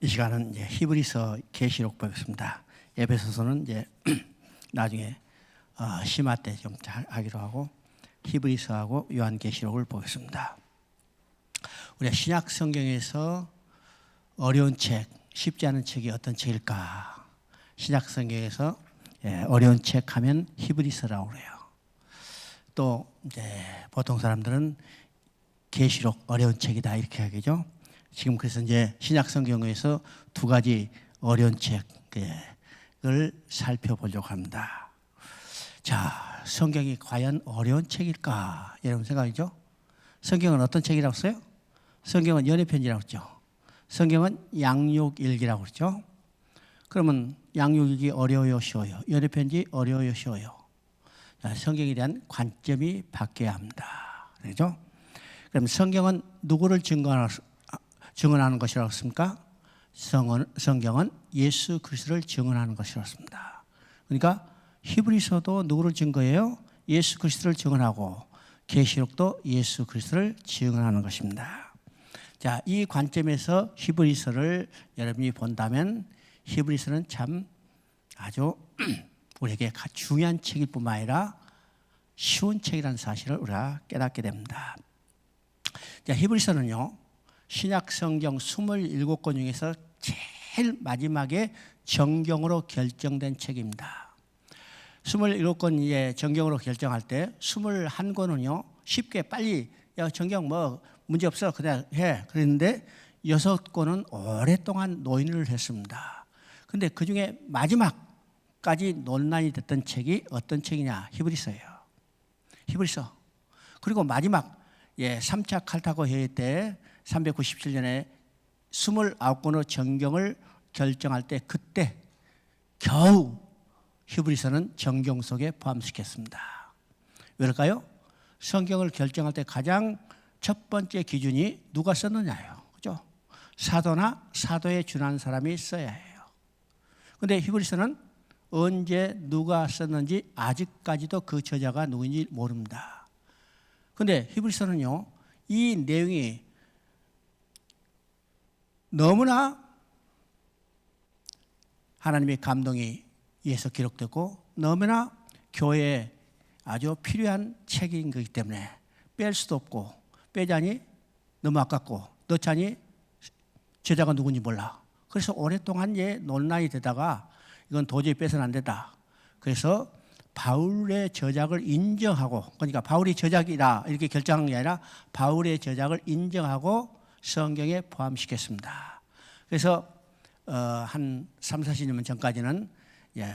이 시간은 이제 히브리서 계시록 보겠습니다. 에베소서는 이제 나중에 심화 때 좀 하기로 하고 히브리서하고 요한계시록을 보겠습니다. 우리가 신약 성경에서 어려운 책, 쉽지 않은 책이 어떤 책일까? 신약 성경에서 어려운 책 하면 히브리서라고 그래요. 또 이제 보통 사람들은 계시록 어려운 책이다 이렇게 하겠죠. 지금 그래서 이제 신약 성경에서 두 가지 어려운 책을 살펴보려고 합니다. 자, 성경이 과연 어려운 책일까? 여러분 생각이죠? 성경은 어떤 책이라고 써요? 성경은 연애편지라고 했죠. 성경은 양육일기라고 그랬죠. 그러면 양육일기 어려워요, 쉬워요? 연애편지 어려워요, 쉬워요? 자, 성경에 대한 관점이 바뀌어야 합니다. 그렇죠? 그럼 성경은 누구를 증언하는 것이라고 했습니까? 성경은 예수 그리스도를 증언하는 것이라고 했습니다. 그러니까 히브리서도 누구를 증거해요? 예수 그리스도를 증언하고 계시록도 예수 그리스도를 증언하는 것입니다. 자, 이 관점에서 히브리서를 여러분이 본다면 히브리서는 참 아주 우리에게 중요한 책일 뿐만 아니라 쉬운 책이라는 사실을 우리가 깨닫게 됩니다. 자, 히브리서는요, 신약 성경 27권 중에서 제일 마지막에 정경으로 결정된 책입니다. 27권 정경으로 결정할 때 21권은요, 쉽게 빨리 야, 정경 뭐 문제 없어 그냥 해 그랬는데 6권은 오랫동안 논의를 했습니다. 근데 그 중에 마지막까지 논란이 됐던 책이 어떤 책이냐? 히브리서예요. 히브리서. 그리고 마지막 3차 칼타고 회의 때 397년에 29권의 정경을 결정할 때 그때 겨우 히브리서는 정경 속에 포함시켰습니다. 왜일까요? 성경을 결정할 때 가장 첫 번째 기준이 누가 썼느냐예요. 그죠? 사도나 사도에 준한 사람이 써야 해요. 그런데 히브리서는 언제 누가 썼는지 아직까지도 그 저자가 누구인지 모릅니다. 그런데 히브리서는요, 이 내용이 너무나 하나님의 감동이 위해서 기록되고 너무나 교회에 아주 필요한 책인 거기 때문에 뺄 수도 없고 빼자니 너무 아깝고 넣자니 저자가 누군지 몰라. 그래서 오랫동안 논란이 되다가 이건 도저히 빼서는 안 된다. 그래서 바울의 저작을 인정하고, 그러니까 바울이 저작이다 이렇게 결정한 게 아니라 바울의 저작을 인정하고 성경에 포함시켰습니다. 그래서 한 3, 40년 전까지는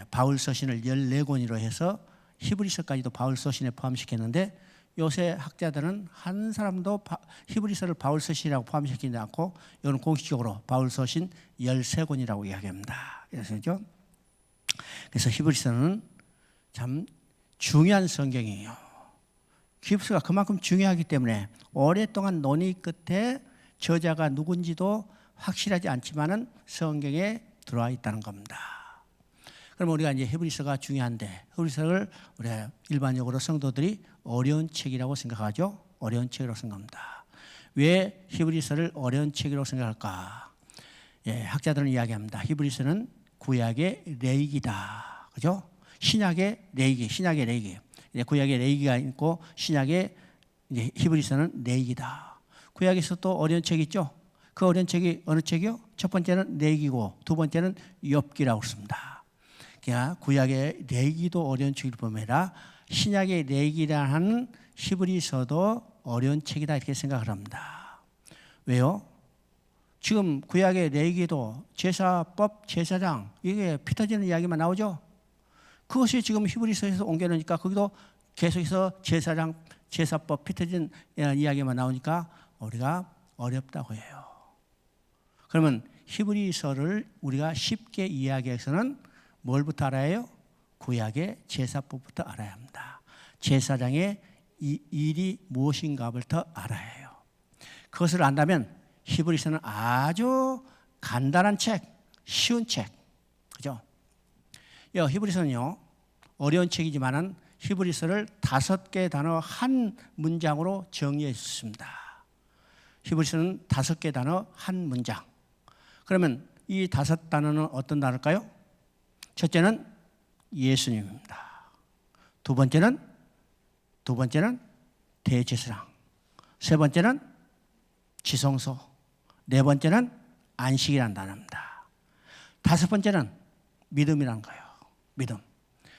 바울 서신을 14권으로 해서 히브리서까지도 바울 서신에 포함시켰는데 요새 학자들은 한 사람도 히브리서를 바울 서신이라고 포함시키지 않고 이건 공식적으로 바울 서신 13권이라고 이야기합니다. 그래서 히브리서는 참 중요한 성경이에요. 히브리서가 그만큼 중요하기 때문에 오랫동안 논의 끝에 저자가 누군지도 확실하지 않지만은 성경에 들어와 있다는 겁니다. 그럼 우리가 이제 히브리서가 중요한데 히브리서를 우리가 일반적으로 성도들이 어려운 책이라고 생각하죠. 어려운 책이라고 생각합니다. 왜 히브리서를 어려운 책이라고 생각할까? 학자들은 이야기합니다. 히브리서는 구약의 레이기다, 그죠? 신약의 레이기, 신약의 레이기. 구약의 레이기가 있고 신약의 이제 히브리서는 레이기다. 구약에서 또 어려운 책 있죠. 그 어려운 책이 어느 책이요? 첫 번째는 레이기고 두 번째는 욥기라고 씁니다. 그러니까 구약의 레이기도 어려운 책일 뿐만 아니라 신약의 레이기라는 히브리서도 어려운 책이다 이렇게 생각을 합니다. 왜요? 지금 구약의 레이기도 제사법, 제사장 이게 피터지는 이야기만 나오죠. 그것이 지금 히브리서에서 옮겨놓으니까 거기도 계속해서 제사장, 제사법, 피터진 이야기만 나오니까 우리가 어렵다고 해요. 그러면 히브리서를 우리가 쉽게 이야기해서는 뭘부터 알아야 해요? 구약의 제사법부터 알아야 합니다. 제사장의 일이 무엇인가부터 알아야 해요. 그것을 안다면 히브리서는 아주 간단한 책, 쉬운 책, 그죠? 히브리서는요, 어려운 책이지만은 히브리서를 5개 단어 한 문장으로 정리해 줬습니다. 히브리서는 5개 단어 한 문장. 그러면 이 다섯 단어는 어떤 단어일까요? 첫째는 예수님입니다. 두 번째는 대제사장, 세 번째는 지성소, 네 번째는 안식이라는 단어입니다. 다섯 번째는 믿음이라는 거예요. 믿음.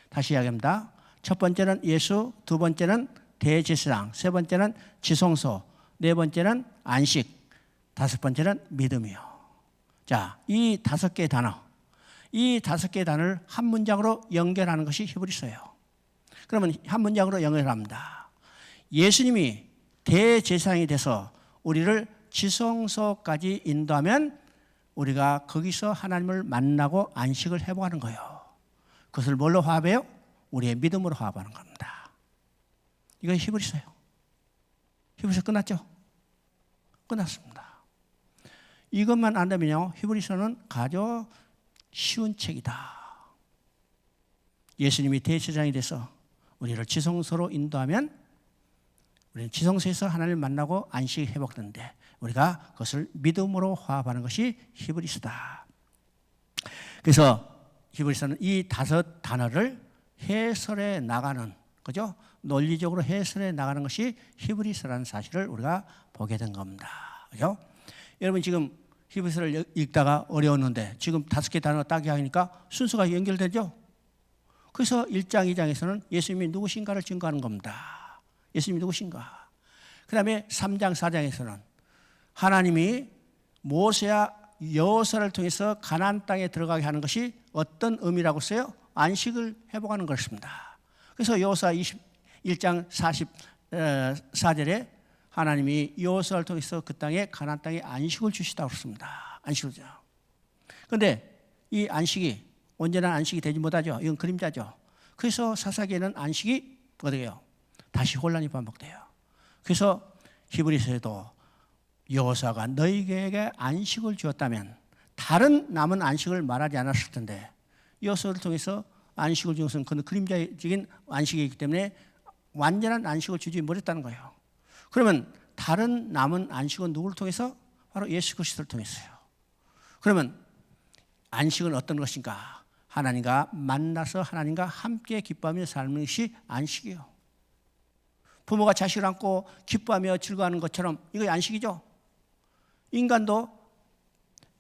다시 이야기합니다. 첫 번째는 예수, 두 번째는 대제사장, 세 번째는 지성소, 네 번째는 안식, 다섯 번째는 믿음이요. 자, 이 다섯 개의 단어, 이 다섯 개의 단어를 한 문장으로 연결하는 것이 히브리서예요. 그러면 한 문장으로 연결합니다. 예수님이 대제사장이 돼서 우리를 지성소까지 인도하면 우리가 거기서 하나님을 만나고 안식을 회복하는 거예요. 그것을 뭘로 화합해요? 우리의 믿음으로 화합하는 겁니다. 이거 히브리서예요. 히브리서 끝났죠? 끝났습니다. 이것만 안다면요, 히브리서는 아주 쉬운 책이다. 예수님이 대제사장이 돼서 우리를 지성소로 인도하면 우리는 지성소에서 하나님을 만나고 안식이 회복되는데 우리가 그것을 믿음으로 화합하는 것이 히브리서다. 그래서 히브리서는 이 다섯 단어를 해설해 나가는, 그죠? 논리적으로 해설해 나가는 것이 히브리서라는 사실을 우리가 보게 된 겁니다. 그죠? 여러분 지금 히브리서를 읽다가 어려웠는데 지금 다섯 개 단어 딱 하니까 순서가 연결되죠? 그래서 1장, 2장에서는 예수님이 누구신가를 증거하는 겁니다. 예수님이 누구신가? 그 다음에 3장, 4장에서는 하나님이 모세와 여호수아를 통해서 가나안 땅에 들어가게 하는 것이 어떤 의미라고 써요? 안식을 회복하는 것입니다. 그래서 여호수아 21장 44절에 하나님이 여호수아를 통해서 그 땅에 가나안 땅에 안식을 주시다고 그랬습니다. 안식을 주죠. 그런데 이 안식이 언제나 안식이 되지 못하죠. 이건 그림자죠. 그래서 사사기에는 안식이 어떻게 해요? 다시 혼란이 반복돼요. 그래서 히브리서에도 여호수아가 너희에게 안식을 주었다면 다른 남은 안식을 말하지 않았을 텐데 여호수아를 통해서 안식을 준 것은 그는 그림자적인 안식이기 때문에 완전한 안식을 주지 못했다는 거예요. 그러면 다른 남은 안식은 누구를 통해서? 바로 예수 그리스도를 통해서요. 그러면 안식은 어떤 것인가? 하나님과 만나서 하나님과 함께 기뻐하며 삶는 것이 안식이에요. 부모가 자식을 안고 기뻐하며 즐거워하는 것처럼 이거 안식이죠. 인간도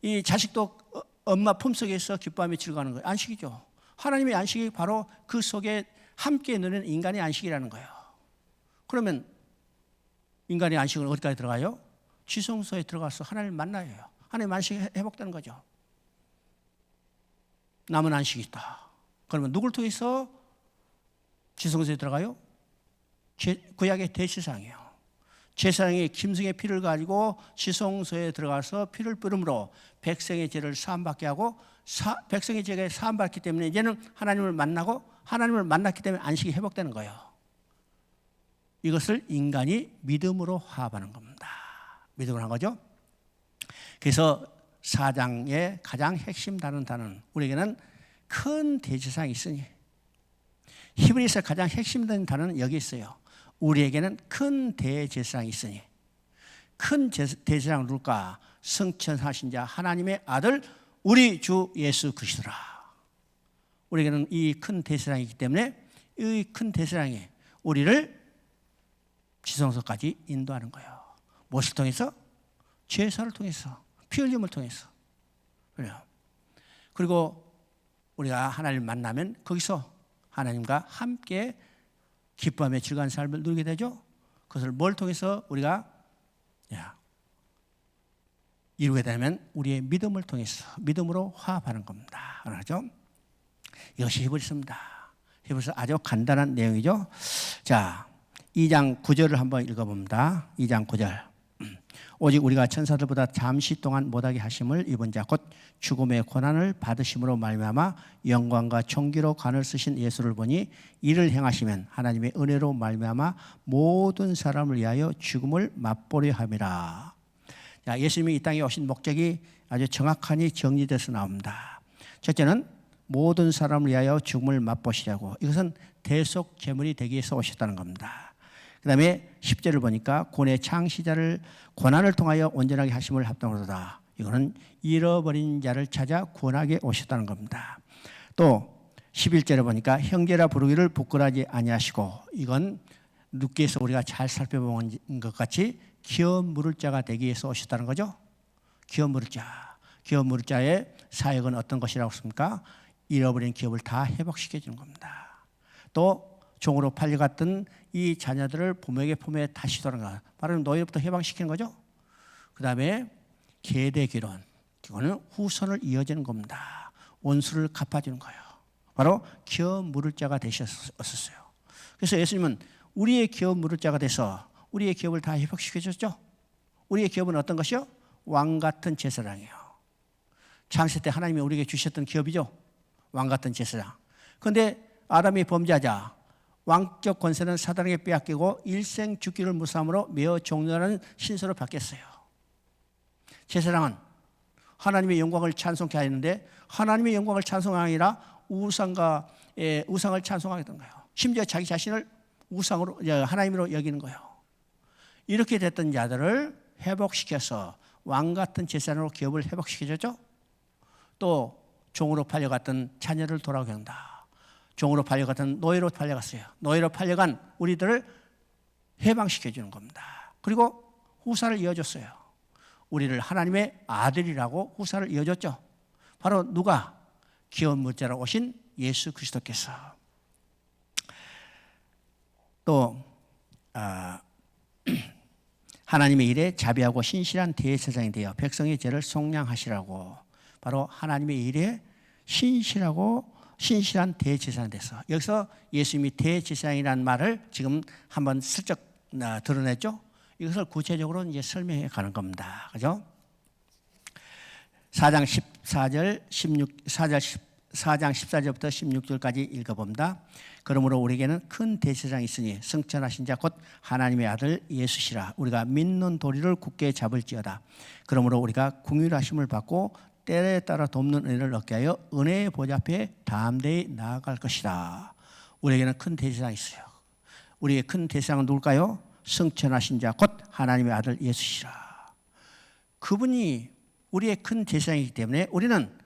이 자식도 엄마 품속에서 기뻐하며 즐거워하는 거예요. 안식이죠. 하나님의 안식이 바로 그 속에 함께 누리는 인간의 안식이라는 거예요. 그러면 인간의 안식은 어디까지 들어가요? 지성소에 들어가서 하나님을 만나요. 하나님의 안식이 회복되는 거죠. 남은 안식이 있다. 그러면 누굴 통해서 지성소에 들어가요? 구약의 대제사장이에요. 제사장이 짐승의 피를 가지고 지성소에 들어가서 피를 뿌림으로 백성의 죄를 사함받게 하고 백성의 죄가 사함받기 때문에 이제는 하나님을 만나고 하나님을 만났기 때문에 안식이 회복되는 거예요. 이것을 인간이 믿음으로 화합하는 겁니다. 믿음으로 한 거죠. 그래서 4장의 가장 핵심 단어는 우리에게는 큰 대제사장이 있으니, 히브리서 가장 핵심된 단어는 여기 있어요. 우리에게는 큰 대제사장이 있으니, 큰 대제사장은 누굴까? 성천하신 자 하나님의 아들 우리 주 예수 그리스도라. 우리에게는 이 큰 대제사장이기 때문에 이 큰 대제사장이 우리를 지성소까지 인도하는 거예요. 무엇을 통해서? 제사를 통해서, 피 흘림을 통해서. 그래요. 그리고 우리가 하나님을 만나면 거기서 하나님과 함께 기뻐하며 즐거운 삶을 누리게 되죠. 그것을 뭘 통해서 우리가 이루게 되면 우리의 믿음을 통해서, 믿음으로 화합하는 겁니다. 그렇죠? 이것이 히브리서입니다. 히브리서 아주 간단한 내용이죠. 자, 2장 9절을 한번 읽어봅니다. 2장 9절. 오직 우리가 천사들보다 잠시 동안 못하게 하심을 입은 자 곧 죽음의 고난을 받으심으로 말미암아 영광과 존귀로 관을 쓰신 예수를 보니 이를 행하시면 하나님의 은혜로 말미암아 모든 사람을 위하여 죽음을 맛보려 함이라. 자, 예수님이 이 땅에 오신 목적이 아주 정확하니 정리돼서 나옵니다. 첫째는 모든 사람을 위하여 죽음을 맛보시려고, 이것은 대속 제물이 되기 위해서 오셨다는 겁니다. 그 다음에 10절을 보니까 고뇌 창시자를 고난을 통하여 온전하게 하심을 합당하도다. 이거는 잃어버린 자를 찾아 구원하게 오셨다는 겁니다. 또 11절에 보니까 형제라 부르기를 부끄러워하지 아니하시고, 이건 룻기에서 우리가 잘 살펴본 것 같이 기업 물을 자가 되기 위해서 오셨다는 거죠. 기업 물을 자. 기업 물을 자의 사역은 어떤 것이라고 했습니까? 잃어버린 기업을 다 회복시켜 주는 겁니다. 또 종으로 팔려갔던 이 자녀들을 부모에게 품에 다시 돌아가, 바로 노예로부터 해방시키는 거죠. 그 다음에 계대기론, 이거는 후손을 이어지는 겁니다. 원수를 갚아주는 거예요. 바로 기업 물을 자가 되셨었어요. 그래서 예수님은 우리의 기업 물을 자가 돼서 우리의 기업을 다 회복시켜 줬죠. 우리의 기업은 어떤 것이요? 왕 같은 제사장이에요. 창세 때 하나님이 우리에게 주셨던 기업이죠. 왕 같은 제사장. 그런데 아담이 범죄하자 왕적 권세는 사단에게 빼앗기고 일생 죽기를 무사함으로 매어 종려하는 신세로 바뀌었어요. 제사장은 하나님의 영광을 찬송케 하였는데 하나님의 영광을 찬송하는 게 아니라 우상을 찬송하게 된 거예요. 심지어 자기 자신을 우상으로, 하나님으로 여기는 거예요. 이렇게 됐던 자들을 회복시켜서 왕 같은 제사장으로 기업을 회복시켜줬죠. 또 종으로 팔려갔던 자녀를 돌아오게 한다. 종으로 팔려갔던 노예로 팔려갔어요. 노예로 팔려간 우리들을 해방시켜주는 겁니다. 그리고 후사를 이어줬어요. 우리를 하나님의 아들이라고 후사를 이어줬죠. 바로 누가? 기업 물자로 오신 예수 그리스도께서. 또 하나님의 일에 자비하고 신실한 대제사장이 되어 백성의 죄를 속량하시라고, 바로 하나님의 일에 신실한 대제사장이 돼서, 여기서 예수님이 대제사장이라는 말을 지금 한번 슬쩍 드러냈죠. 이것을 구체적으로 이제 설명해 가는 겁니다. 그죠? 4장 14절부터 16절까지 읽어봅니다. 그러므로 우리에게는 큰 대제사장이 있으니 승천하신 자 곧 하나님의 아들 예수시라. 우리가 믿는 도리를 굳게 잡을지어다. 그러므로 우리가 긍휼하심을 받고 때에 따라 돕는 은혜를 얻게 하여 은혜의 보좌 앞에 담대히 나아갈 것이다. 우리에게는 큰 대제사장이 있어요. 우리의 큰 대제사장은 누굴까요? 승천하신 자 곧 하나님의 아들 예수시라. 그분이 우리의 큰 대제사장이기 때문에 우리는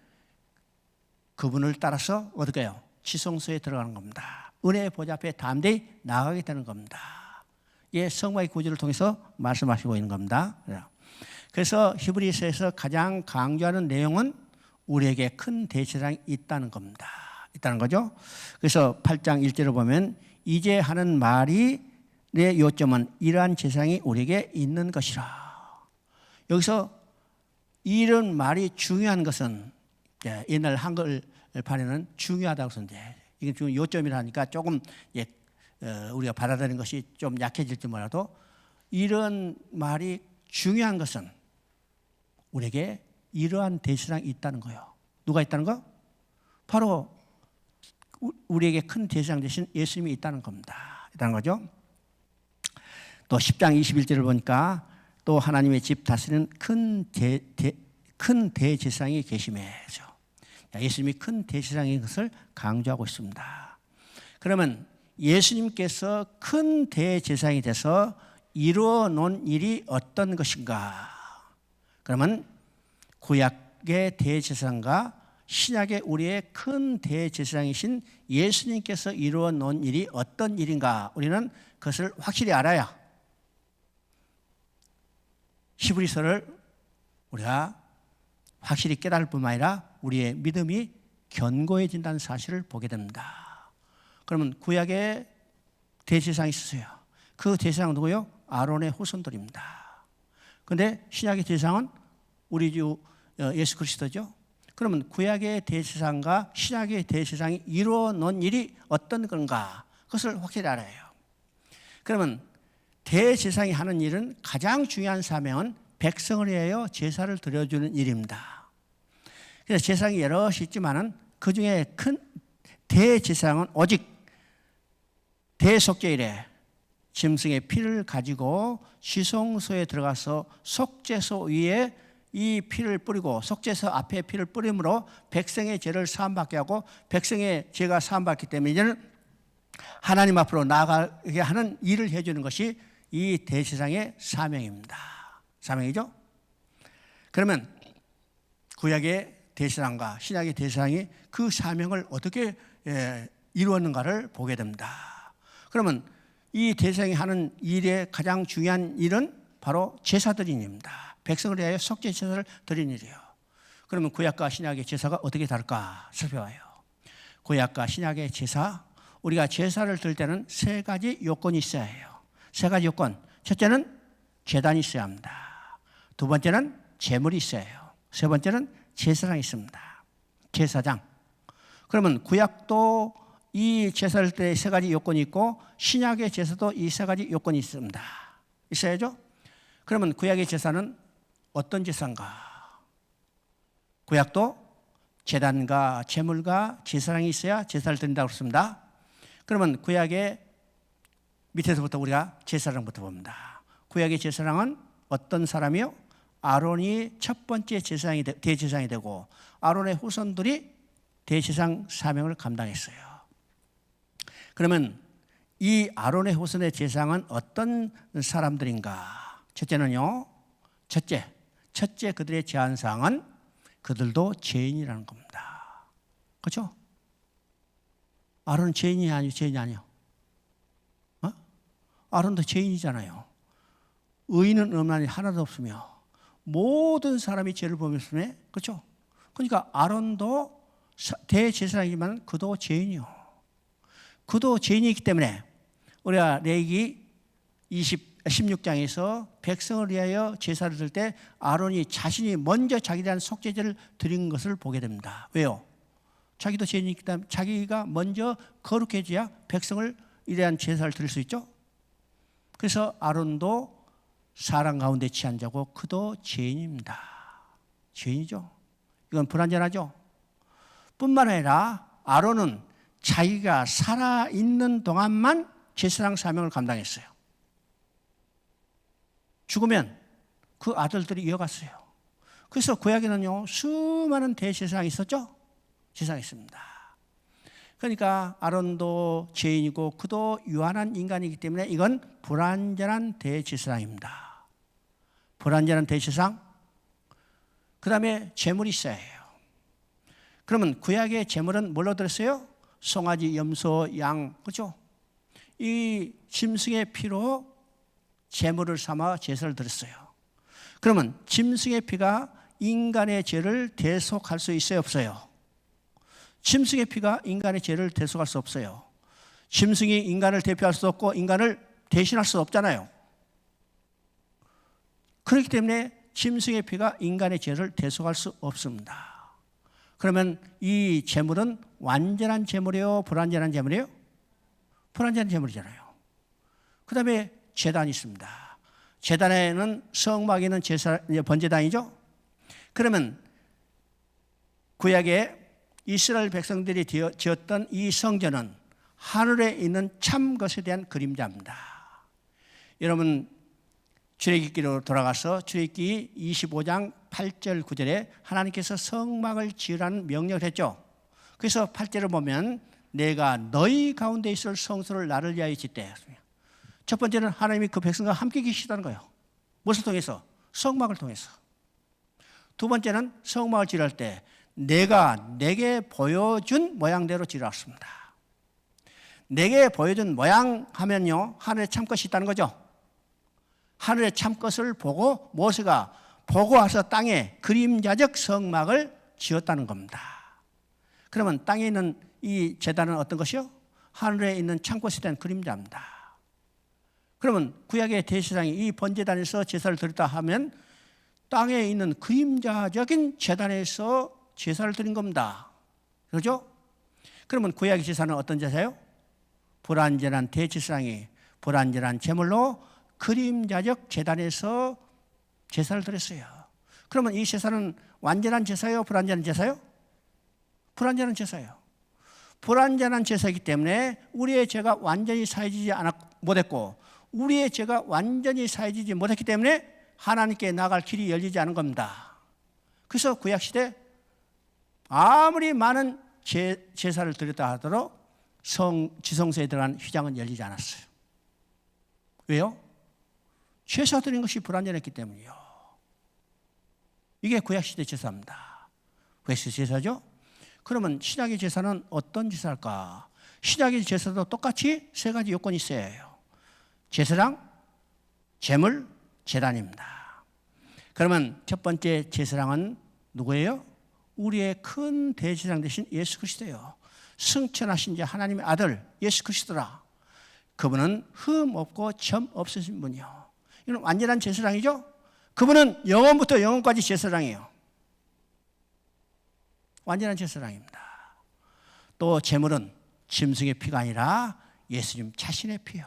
그분을 따라서 어떻게 해요? 지성소에 들어가는 겁니다. 은혜의 보좌 앞에 담대히 나아가게 되는 겁니다. 예, 성막의 구절을 통해서 말씀하시고 있는 겁니다. 그래서 히브리서에서 가장 강조하는 내용은 우리에게 큰 대제사장이 있다는 겁니다. 있다는 거죠. 그래서 8장 1절을 보면 이제 하는 말이 내 요점은 이러한 제사장이 우리에게 있는 것이라. 여기서 이런 말이 중요한 것은, 옛날 한글판에는 중요하다고 썼는데 이게 지금 요점이라니까 조금 우리가 받아들이는 것이 좀 약해질지 몰라도, 이런 말이 중요한 것은 우리에게 이러한 대제사장이 있다는 거예요. 누가 있다는 거? 바로 우리에게 큰 대제사장 되신 예수님이 있다는 겁니다. 있다는 거죠. 또 10장 21절을 보니까 또 하나님의 집 다스리는 큰 대제사장이 계시매죠. 예수님이 큰 대제사장인 것을 강조하고 있습니다. 그러면 예수님께서 큰 대제사장이 돼서 이루어 놓은 일이 어떤 것인가? 그러면 구약의 대제사장과 신약의 우리의 큰 대제사장이신 예수님께서 이루어 놓은 일이 어떤 일인가? 우리는 그것을 확실히 알아야 히브리서를 우리가 확실히 깨달을 뿐만 아니라 우리의 믿음이 견고해진다는 사실을 보게 됩니다. 그러면 구약에 대제사장이 있었어요. 그 대제사장은 누구요? 아론의 후손들입니다. 그런데 신약의 대제사장은 우리 주 예수 그리스도죠. 그러면 구약의 대제사장과 신약의 대제사장이 이루어 놓은 일이 어떤 건가? 그것을 확실히 알아야 해요. 그러면 대제사장이 하는 일은, 가장 중요한 사명은 백성을 위하여 제사를 드려주는 일입니다. 그래서 제사장이 여럿이 있지만은 그 중에 큰 대제사장은 오직 대속죄일에 짐승의 피를 가지고 지성소에 들어가서 속죄소 위에 이 피를 뿌리고, 속죄소 앞에 피를 뿌림으로 백성의 죄를 사함받게 하고, 백성의 죄가 사함받기 때문에 이제는 하나님 앞으로 나아가게 하는 일을 해주는 것이 이 대제사장의 사명입니다. 사명이죠. 그러면 구약의 대제사장과 신약의 대제사장이 그 사명을 어떻게 이루었는가를 보게 됩니다. 그러면 이 대제사장이 하는 일의 가장 중요한 일은 바로 제사 드리는 일입니다. 백성을 위하여 속죄 제사를 드리는 일이에요. 그러면 구약과 신약의 제사가 어떻게 다를까 살펴봐요. 구약과 신약의 제사, 우리가 제사를 드릴 때는 세 가지 요건이 있어야 해요. 세 가지 요건. 첫째는 제단이 있어야 합니다. 두 번째는 제물이 있어야 해요. 세 번째는 제사장이 있습니다. 제사장. 그러면 구약도 이 제사를 때 세 가지 요건이 있고 신약의 제사도 이 세 가지 요건이 있습니다. 있어야죠? 그러면 구약의 제사는 어떤 제사인가? 구약도 제단과 제물과 제사장이 있어야 제사를 드린다고 했습니다. 그러면 구약의 밑에서부터 우리가 제사장부터 봅니다. 구약의 제사장은 어떤 사람이요? 아론이 첫 번째 제사장이 대제사장이 되고 아론의 후손들이 대제사장 사명을 감당했어요. 그러면 이 아론의 후손의 제사장은 어떤 사람들인가? 첫째는요. 첫째 그들의 제한사항은 그들도 죄인이라는 겁니다. 그렇죠? 아론은 죄인이 아니요? 아론도 죄인이잖아요. 의인은 없나니 하나도 없으며 모든 사람이 죄를 범했으며, 그렇죠? 그러니까 아론도 대제사장이지만 그도 죄인이요. 그도 죄인이기 때문에 우리가 레위기 16장에서 백성을 위하여 제사를 드릴 때 아론이 자신이 먼저 자기에 대한 속죄제를 드린 것을 보게 됩니다. 왜요? 자기도 죄인이기 때문에 자기가 먼저 거룩해져야 백성을 이러한 제사를 드릴 수 있죠. 그래서 아론도 사람 가운데 취한 자고 그도 죄인입니다. 죄인이죠. 이건 불완전하죠. 뿐만 아니라 아론은 자기가 살아있는 동안만 제사장 사명을 감당했어요. 죽으면 그 아들들이 이어갔어요. 그래서 구약에는요 수많은 대제사장이 있었죠. 제사장이 있습니다. 그러니까 아론도 죄인이고 그도 유한한 인간이기 때문에 이건 불완전한 대제사장입니다. 불완전한 대제사장. 그 다음에 제물이 있어야 해요. 그러면 구약의 제물은 뭘로 들었어요? 송아지, 염소, 양, 그렇죠? 이 짐승의 피로 제물을 삼아 제사를 드렸어요. 그러면 짐승의 피가 인간의 죄를 대속할 수 있어요, 없어요? 짐승의 피가 인간의 죄를 대속할 수 없어요. 짐승이 인간을 대표할 수 없고 인간을 대신할 수 없잖아요. 그렇기 때문에 짐승의 피가 인간의 죄를 대속할 수 없습니다. 그러면 이 제물은 완전한 제물이에요? 불완전한 제물이에요? 불완전한 제물이잖아요. 그 다음에 제단이 있습니다. 제단에는 성막에는 번제단이죠. 그러면 구약에 이스라엘 백성들이 지었던 이 성전은 하늘에 있는 참 것에 대한 그림자입니다. 여러분 출애굽기로 돌아가서 출애굽기 25장 8절 9절에 하나님께서 성막을 지으라는 명령을 했죠. 그래서 8절을 보면 내가 너희 가운데 있을 성소를 나를 위하여 짓되. 첫 번째는 하나님이 그 백성과 함께 계시다는 거예요. 무엇을 통해서? 성막을 통해서. 두 번째는 성막을 지을 때 내가 내게 보여준 모양대로 지었습니다. 내게 보여준 모양 하면요 하늘에 참것이 있다는 거죠. 하늘의 참것을 보고 모세가 보고 와서 땅에 그림자적 성막을 지었다는 겁니다. 그러면 땅에 있는 이 제단은 어떤 것이요? 하늘에 있는 참것에 대한 그림자입니다. 그러면 구약의 대제사장이 이 번제단에서 제사를 드렸다 하면 땅에 있는 그림자적인 제단에서 제사를 드린 겁니다. 그렇죠? 그러면 구약의 제사는 어떤 제사예요? 불완전한 대제사장이 불완전한 제물로 그림자적 제단에서 제사를 드렸어요. 그러면 이 제사는 완전한 제사예요? 불완전한 제사예요? 불완전한 제사예요. 불완전한 제사이기 때문에 우리의 죄가 완전히 사해지지 못했고 우리의 죄가 완전히 사해지지 못했기 때문에 하나님께 나갈 길이 열리지 않은 겁니다. 그래서 구약시대 아무리 많은 제사를 드렸다 하더라도 지성소에 들어간 휘장은 열리지 않았어요. 왜요? 제사 드린 것이 불완전했기 때문이요. 이게 구약시대 제사입니다. 그것이 제사죠. 그러면 신약의 제사는 어떤 제사일까? 신약의 제사도 똑같이 세 가지 요건이 있어야 해요. 제사랑, 제물, 제단입니다. 그러면 첫 번째 제사랑은 누구예요? 우리의 큰 대제사장 되신 예수 그리스도예요. 승천하신 자 하나님의 아들 예수 그리스도라. 그분은 흠 없고 점 없으신 분이요. 이건 완전한 제사장이죠. 그분은 영원부터 영원까지 제사장이에요. 완전한 제사장입니다. 또 제물은 짐승의 피가 아니라 예수님 자신의 피요.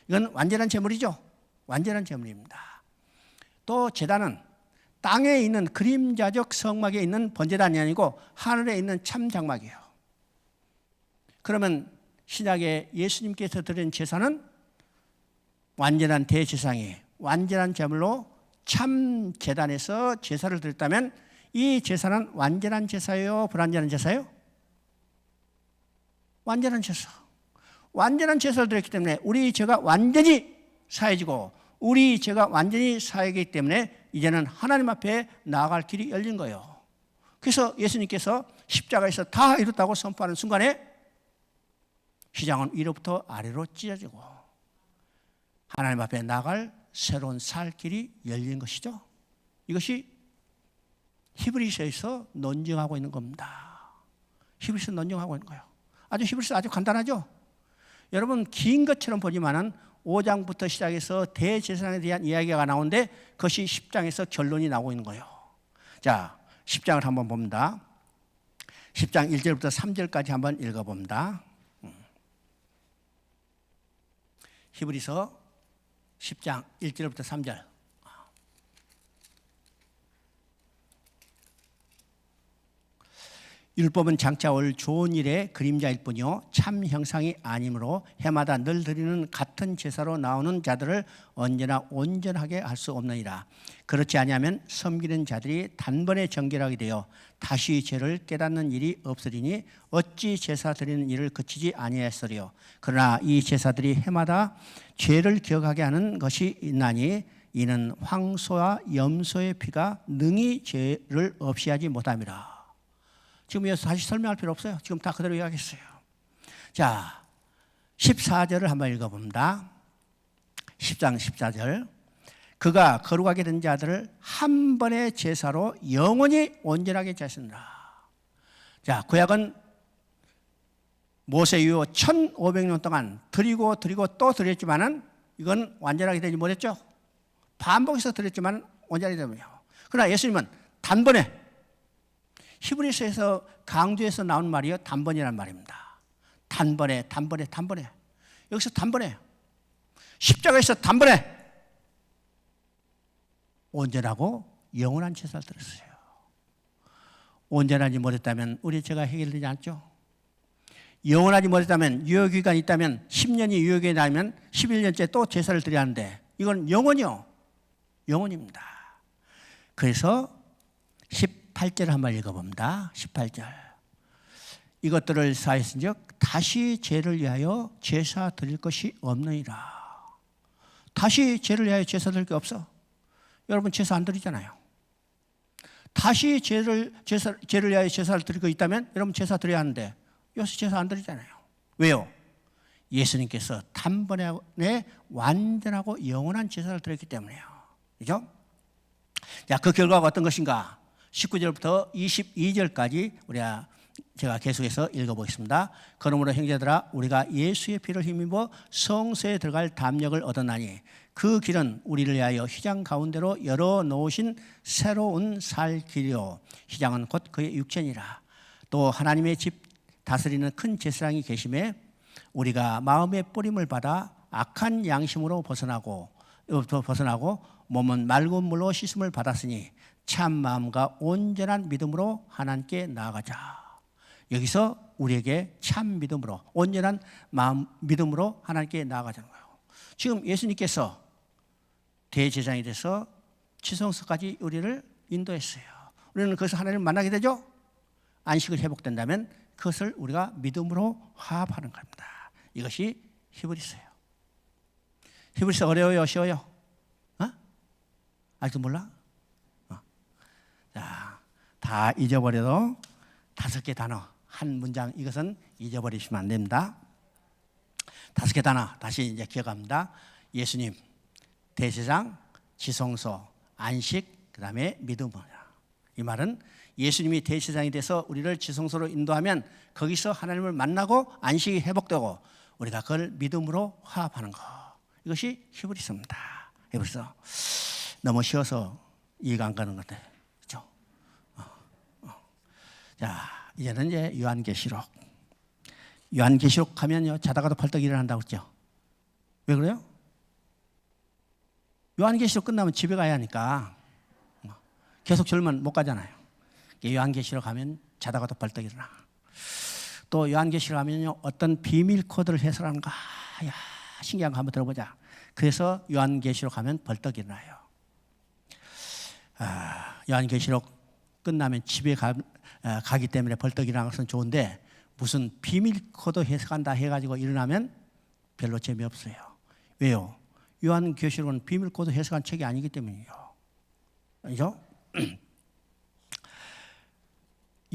이건 완전한 제물이죠. 완전한 제물입니다. 또 제단은 땅에 있는 그림자적 성막에 있는 번제단이 아니고 하늘에 있는 참 장막이에요. 그러면 신약에 예수님께서 드린 제사는 완전한 대제사장이 완전한 제물로 참 제단에서 제사를 드렸다면 이 제사는 완전한 제사예요? 불완전한 제사예요? 완전한 제사. 완전한 제사를 드렸기 때문에 우리 죄가 완전히 사해지고 우리 죄가 완전히 사해지기 때문에 이제는 하나님 앞에 나아갈 길이 열린 거예요. 그래서 예수님께서 십자가에서 다 이뤘다고 선포하는 순간에 휘장은 위로부터 아래로 찢어지고 하나님 앞에 나아갈 새로운 살 길이 열린 것이죠. 이것이 히브리서에서 논증하고 있는 겁니다. 히브리서 논증하고 있는 거예요. 히브리서 아주 간단하죠. 여러분 긴 것처럼 보지만은 5장부터 시작해서 대제사장에 대한 이야기가 나오는데 그것이 10장에서 결론이 나오고 있는 거예요. 자, 10장을 한번 봅니다. 10장 1절부터 3절까지 한번 읽어봅니다. 히브리서 10장 1절부터 3절. 율법은 장차 올 좋은 일의 그림자일 뿐이요 참 형상이 아니므로 해마다 늘 드리는 같은 제사로 나오는 자들을 언제나 온전하게 할 수 없느니라. 그렇지 아니하면 섬기는 자들이 단번에 정결하게 되어 다시 죄를 깨닫는 일이 없으리니 어찌 제사 드리는 일을 그치지 아니하였으리요. 그러나 이 제사들이 해마다 죄를 기억하게 하는 것이 있나니 이는 황소와 염소의 피가 능히 죄를 없이 하지 못함이라. 지금 여기서 다시 설명할 필요 없어요. 지금 다 그대로 이야기했어요. 자, 14절을 한번 읽어봅니다. 10장 14절. 그가 거룩하게 된 자들을 한 번의 제사로 영원히 온전하게 하시느라. 자, 구약은 모세 이후 1500년 동안 드리고 또 드렸지만은 이건 완전하게 되지 못했죠. 반복해서 드렸지만 온전하게 되면요. 그러나 예수님은 단번에 히브리서에서 강조해서 나온 말이요 단번이라는 말입니다. 단번에 여기서 단번에 십자가에서 단번에 온전하고 영원한 제사를 드렸어요. 온전하지 못했다면 우리 죄가 해결되지 않죠. 영원하지 못했다면 유효기간이 있다면 10년이 유효기간이 나면 11년째 또 제사를 드려야 하는데 이건 영원이요. 영원입니다. 그래서 18절 한번 읽어봅니다. 18절. 이것들을 사했은즉 다시 죄를 위하여 제사 드릴 것이 없느니라. 다시 죄를 위하여 제사 드릴 게 없어. 여러분 제사 안 드리잖아요. 다시 죄를 위하여 제사를 드릴 거 있다면 여러분 제사 드려야 하는데 여기서 제사 안 드리잖아요. 왜요? 예수님께서 단번에 완전하고 영원한 제사를 드렸기 때문에요. 그죠? 자, 그 결과가 어떤 것인가? 19절부터 22절까지 제가 계속해서 읽어보겠습니다. 그러므로 형제들아 우리가 예수의 피를 힘입어 성소에 들어갈 담력을 얻었나니 그 길은 우리를 위하여 휘장 가운데로 열어놓으신 새로운 살 길이요 휘장은 곧 그의 육체니라. 또 하나님의 집 다스리는 큰 제사장이 계심에 우리가 마음의 뿌림을 받아 악한 양심으로 벗어나고 몸은 맑은 물로 씻음을 받았으니 참 마음과 온전한 믿음으로 하나님께 나아가자. 여기서 우리에게 참 믿음으로 온전한 마음 믿음으로 하나님께 나아가자는 거예요. 지금 예수님께서 대제사장이 돼서 지성소까지 우리를 인도했어요. 우리는 그것을 하나님을 만나게 되죠. 안식을 회복된다면 그것을 우리가 믿음으로 화합하는 겁니다. 이것이 히브리서예요. 히브리서 어려워요, 쉬워요? 아직도 몰라? 자, 다 잊어버려도 5개 단어, 한 문장 이것은 잊어버리시면 안 됩니다. 5개 단어 다시 이제 기억합니다. 예수님, 대제사장, 지성소, 안식, 그 다음에 믿음이라. 이 말은 예수님이 대제사장이 돼서 우리를 지성소로 인도하면 거기서 하나님을 만나고 안식이 회복되고 우리가 그걸 믿음으로 화합하는 것. 이것이 히브리서입니다. 히브리서. 너무 쉬워서 이해가 안 가는 것 같아요. 그렇죠? 자, 이제는 이제 요한계시록. 요한계시록 하면요, 자다가도 벌떡 일어난다고 그랬죠? 왜 그래요? 요한계시록 끝나면 집에 가야 하니까 계속 졸면 못 가잖아요. 요한계시록 하면 자다가도 벌떡 일어나. 또 요한계시록 하면요, 어떤 비밀 코드를 해설하는가. 야, 신기한 거 한번 들어보자. 그래서 요한계시록 하면 벌떡 일어나요. 요한계시록 끝나면 집에 가기 때문에 벌떡 일어나는 것은 좋은데 무슨 비밀 코드 해석한다 해가지고 일어나면 별로 재미없어요. 왜요? 요한계시록은 비밀 코드 해석한 책이 아니기 때문이에요. 아니죠?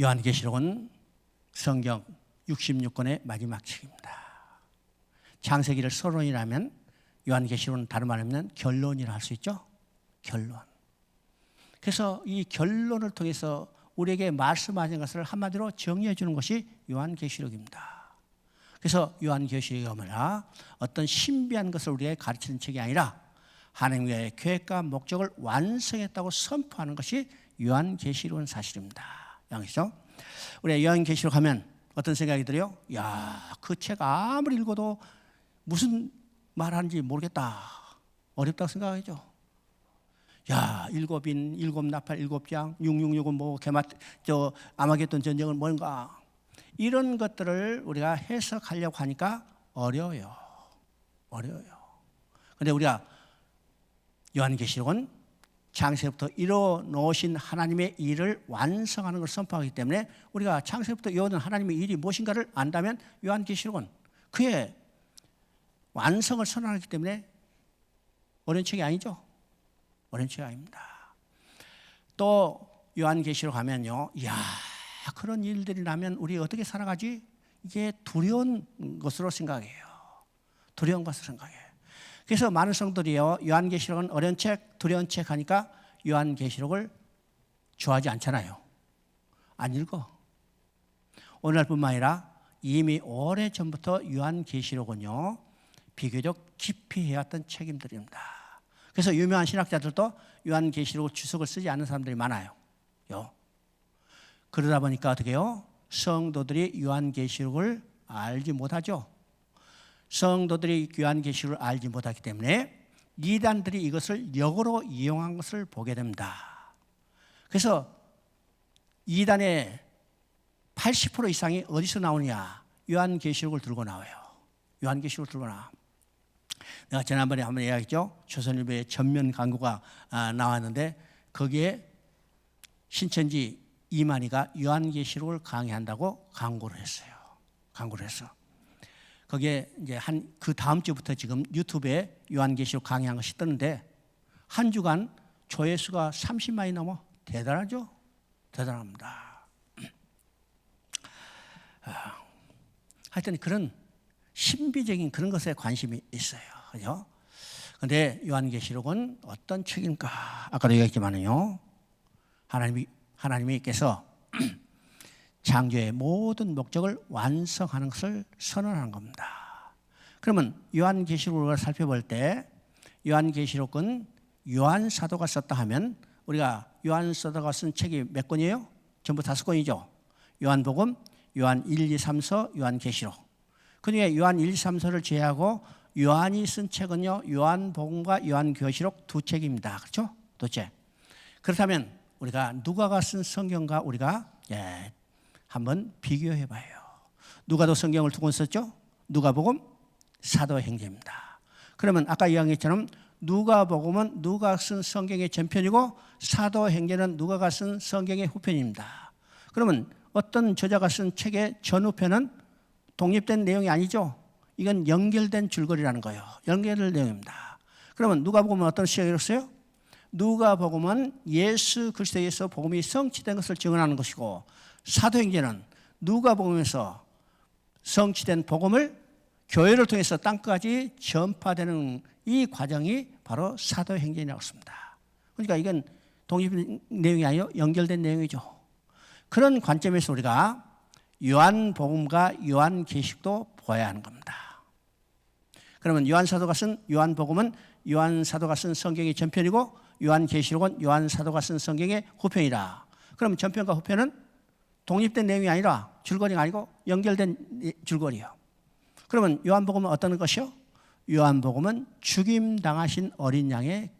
요한계시록은 성경 66권의 마지막 책입니다. 창세기를 서론이라면 요한계시록은 다른 말하면 결론이라 할 수 있죠. 결론. 그래서 이 결론을 통해서 우리에게 말씀하신 것을 한마디로 정리해 주는 것이 요한계시록입니다. 그래서 요한계시록이 뭐냐? 어떤 신비한 것을 우리에게 가르치는 책이 아니라 하나님의 계획과 목적을 완성했다고 선포하는 것이 요한계시록은 사실입니다. 양이죠? 우리가 요한계시록 하면 어떤 생각이 들어요? 야, 그 책 아무리 읽어도 무슨 말하는지 모르겠다. 어렵다고 생각하죠. 야, 7인, 7나팔, 7장, 666은 뭐 아마겟돈 전쟁은 뭔가 이런 것들을 우리가 해석하려고 하니까 어려워요. 그런데 우리가 요한계시록은 창세부터 이뤄 놓으신 하나님의 일을 완성하는 것을 선포하기 때문에 우리가 창세부터 이어놓은 하나님의 일이 무엇인가를 안다면 요한계시록은 그의 완성을 선언하기 때문에 어려운 책이 아니죠. 어려운 책이 아닙니다. 또 요한계시록 하면요, 이야, 그런 일들이 나면 우리 어떻게 살아가지? 이게 두려운 것으로 생각해요. 두려운 것으로 생각해요. 그래서 많은 성도들이요, 요한계시록은 어려운 책, 두려운 책 하니까 요한계시록을 좋아하지 않잖아요. 안 읽어. 오늘날뿐만 아니라 이미 오래전부터 요한계시록은요, 비교적 깊이 해왔던 책임들입니다. 그래서 유명한 신학자들도 요한계시록 주석을 쓰지 않는 사람들이 많아요. 그러다 보니까 어떻게 해요? 성도들이 요한계시록을 알지 못하죠. 성도들이 요한계시록을 알지 못하기 때문에 이단들이 이것을 역으로 이용한 것을 보게 됩니다. 그래서 이단의 80% 이상이 어디서 나오느냐? 요한계시록을 들고 나와요. 요한계시록을 들고 나와. 내가 지난번에 한번 이야기했죠. 조선일보의 전면 광고가 나왔는데 거기에 신천지 이만희가 요한계시록을 강의한다고 광고를 했어요. 광고를 했어. 거기에 이제 그 다음 주부터 지금 유튜브에 요한계시록 강의한 것이 뜨는데 한 주간 조회수가 30만이 넘어. 대단하죠? 대단합니다. 하여튼 그런 신비적인 그런 것에 관심이 있어요. 그죠? 그런데 요한계시록은 어떤 책인가? 아까도 얘기했지만요. 하나님께서 창조의 모든 목적을 완성하는 것을 선언하는 겁니다. 그러면 요한계시록을 살펴볼 때 요한계시록은 요한 사도가 썼다 하면 우리가 요한 사도가 쓴 책이 몇 권이에요? 전부 5권이죠. 요한복음, 요한 1, 2, 3서, 요한계시록. 그중에 요한 1, 2, 3서를 제외하고 요한이 쓴 책은요, 요한복음과 요한계시록 2책입니다. 그렇죠? 2책. 그렇다면 우리가 누가가 쓴 성경과 우리가 한번 비교해 봐요. 누가도 성경을 2권 썼죠? 누가복음, 사도행전입니다. 그러면 아까 이야기했처럼 누가복음은 누가 쓴 성경의 전편이고 사도행전은 누가가 쓴 성경의 후편입니다. 그러면 어떤 저자가 쓴 책의 전후편은 독립된 내용이 아니죠. 이건 연결된 줄거리라는 거예요. 연결된 내용입니다. 그러면 누가복음은 어떤 시작이었어요? 누가복음은 예수 그리스도에서 복음이 성취된 것을 증언하는 것이고, 사도행전은 누가복음에서 성취된 복음을 교회를 통해서 땅까지 전파되는 이 과정이 바로 사도행전이라고 했습니다. 그러니까 이건 독립된 내용이 아니요, 연결된 내용이죠. 그런 관점에서 우리가 요한복음과 요한계시록도 보아야 하는 겁니다. 그러면 요한사도가 쓴 요한복음은 요한사도가 쓴 성경의 전편이고, 요한계시록은 요한사도가 쓴 성경의 후편이라. 그럼 전편과 후편은 독립된 내용이 아니라, 줄거리가 아니고 연결된 줄거리요. 그러면 요한복음은 어떤 것이요? 요한복음은 죽임당하신 어린 양에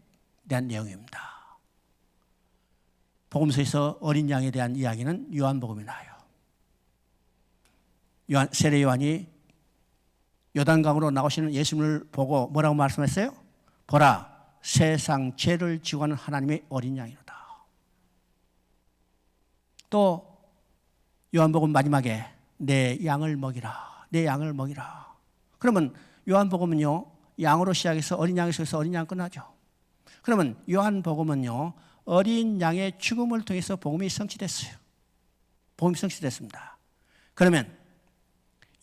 대한 내용입니다. 복음서에서 어린 양에 대한 이야기는 요한복음이 나와요. 세례 요한이 요단강으로 나오시는 예수님을 보고 뭐라고 말씀했어요? 보라, 세상 죄를 지고 하는 하나님의 어린 양이로다. 또 요한복음 마지막에 내 양을 먹이라, 내 양을 먹이라. 그러면 요한복음은요, 양으로 시작해서 어린 양에서 어린 양 끝나죠. 그러면 요한복음은요, 어린 양의 죽음을 통해서 복음이 성취됐어요. 복음이 성취됐습니다. 그러면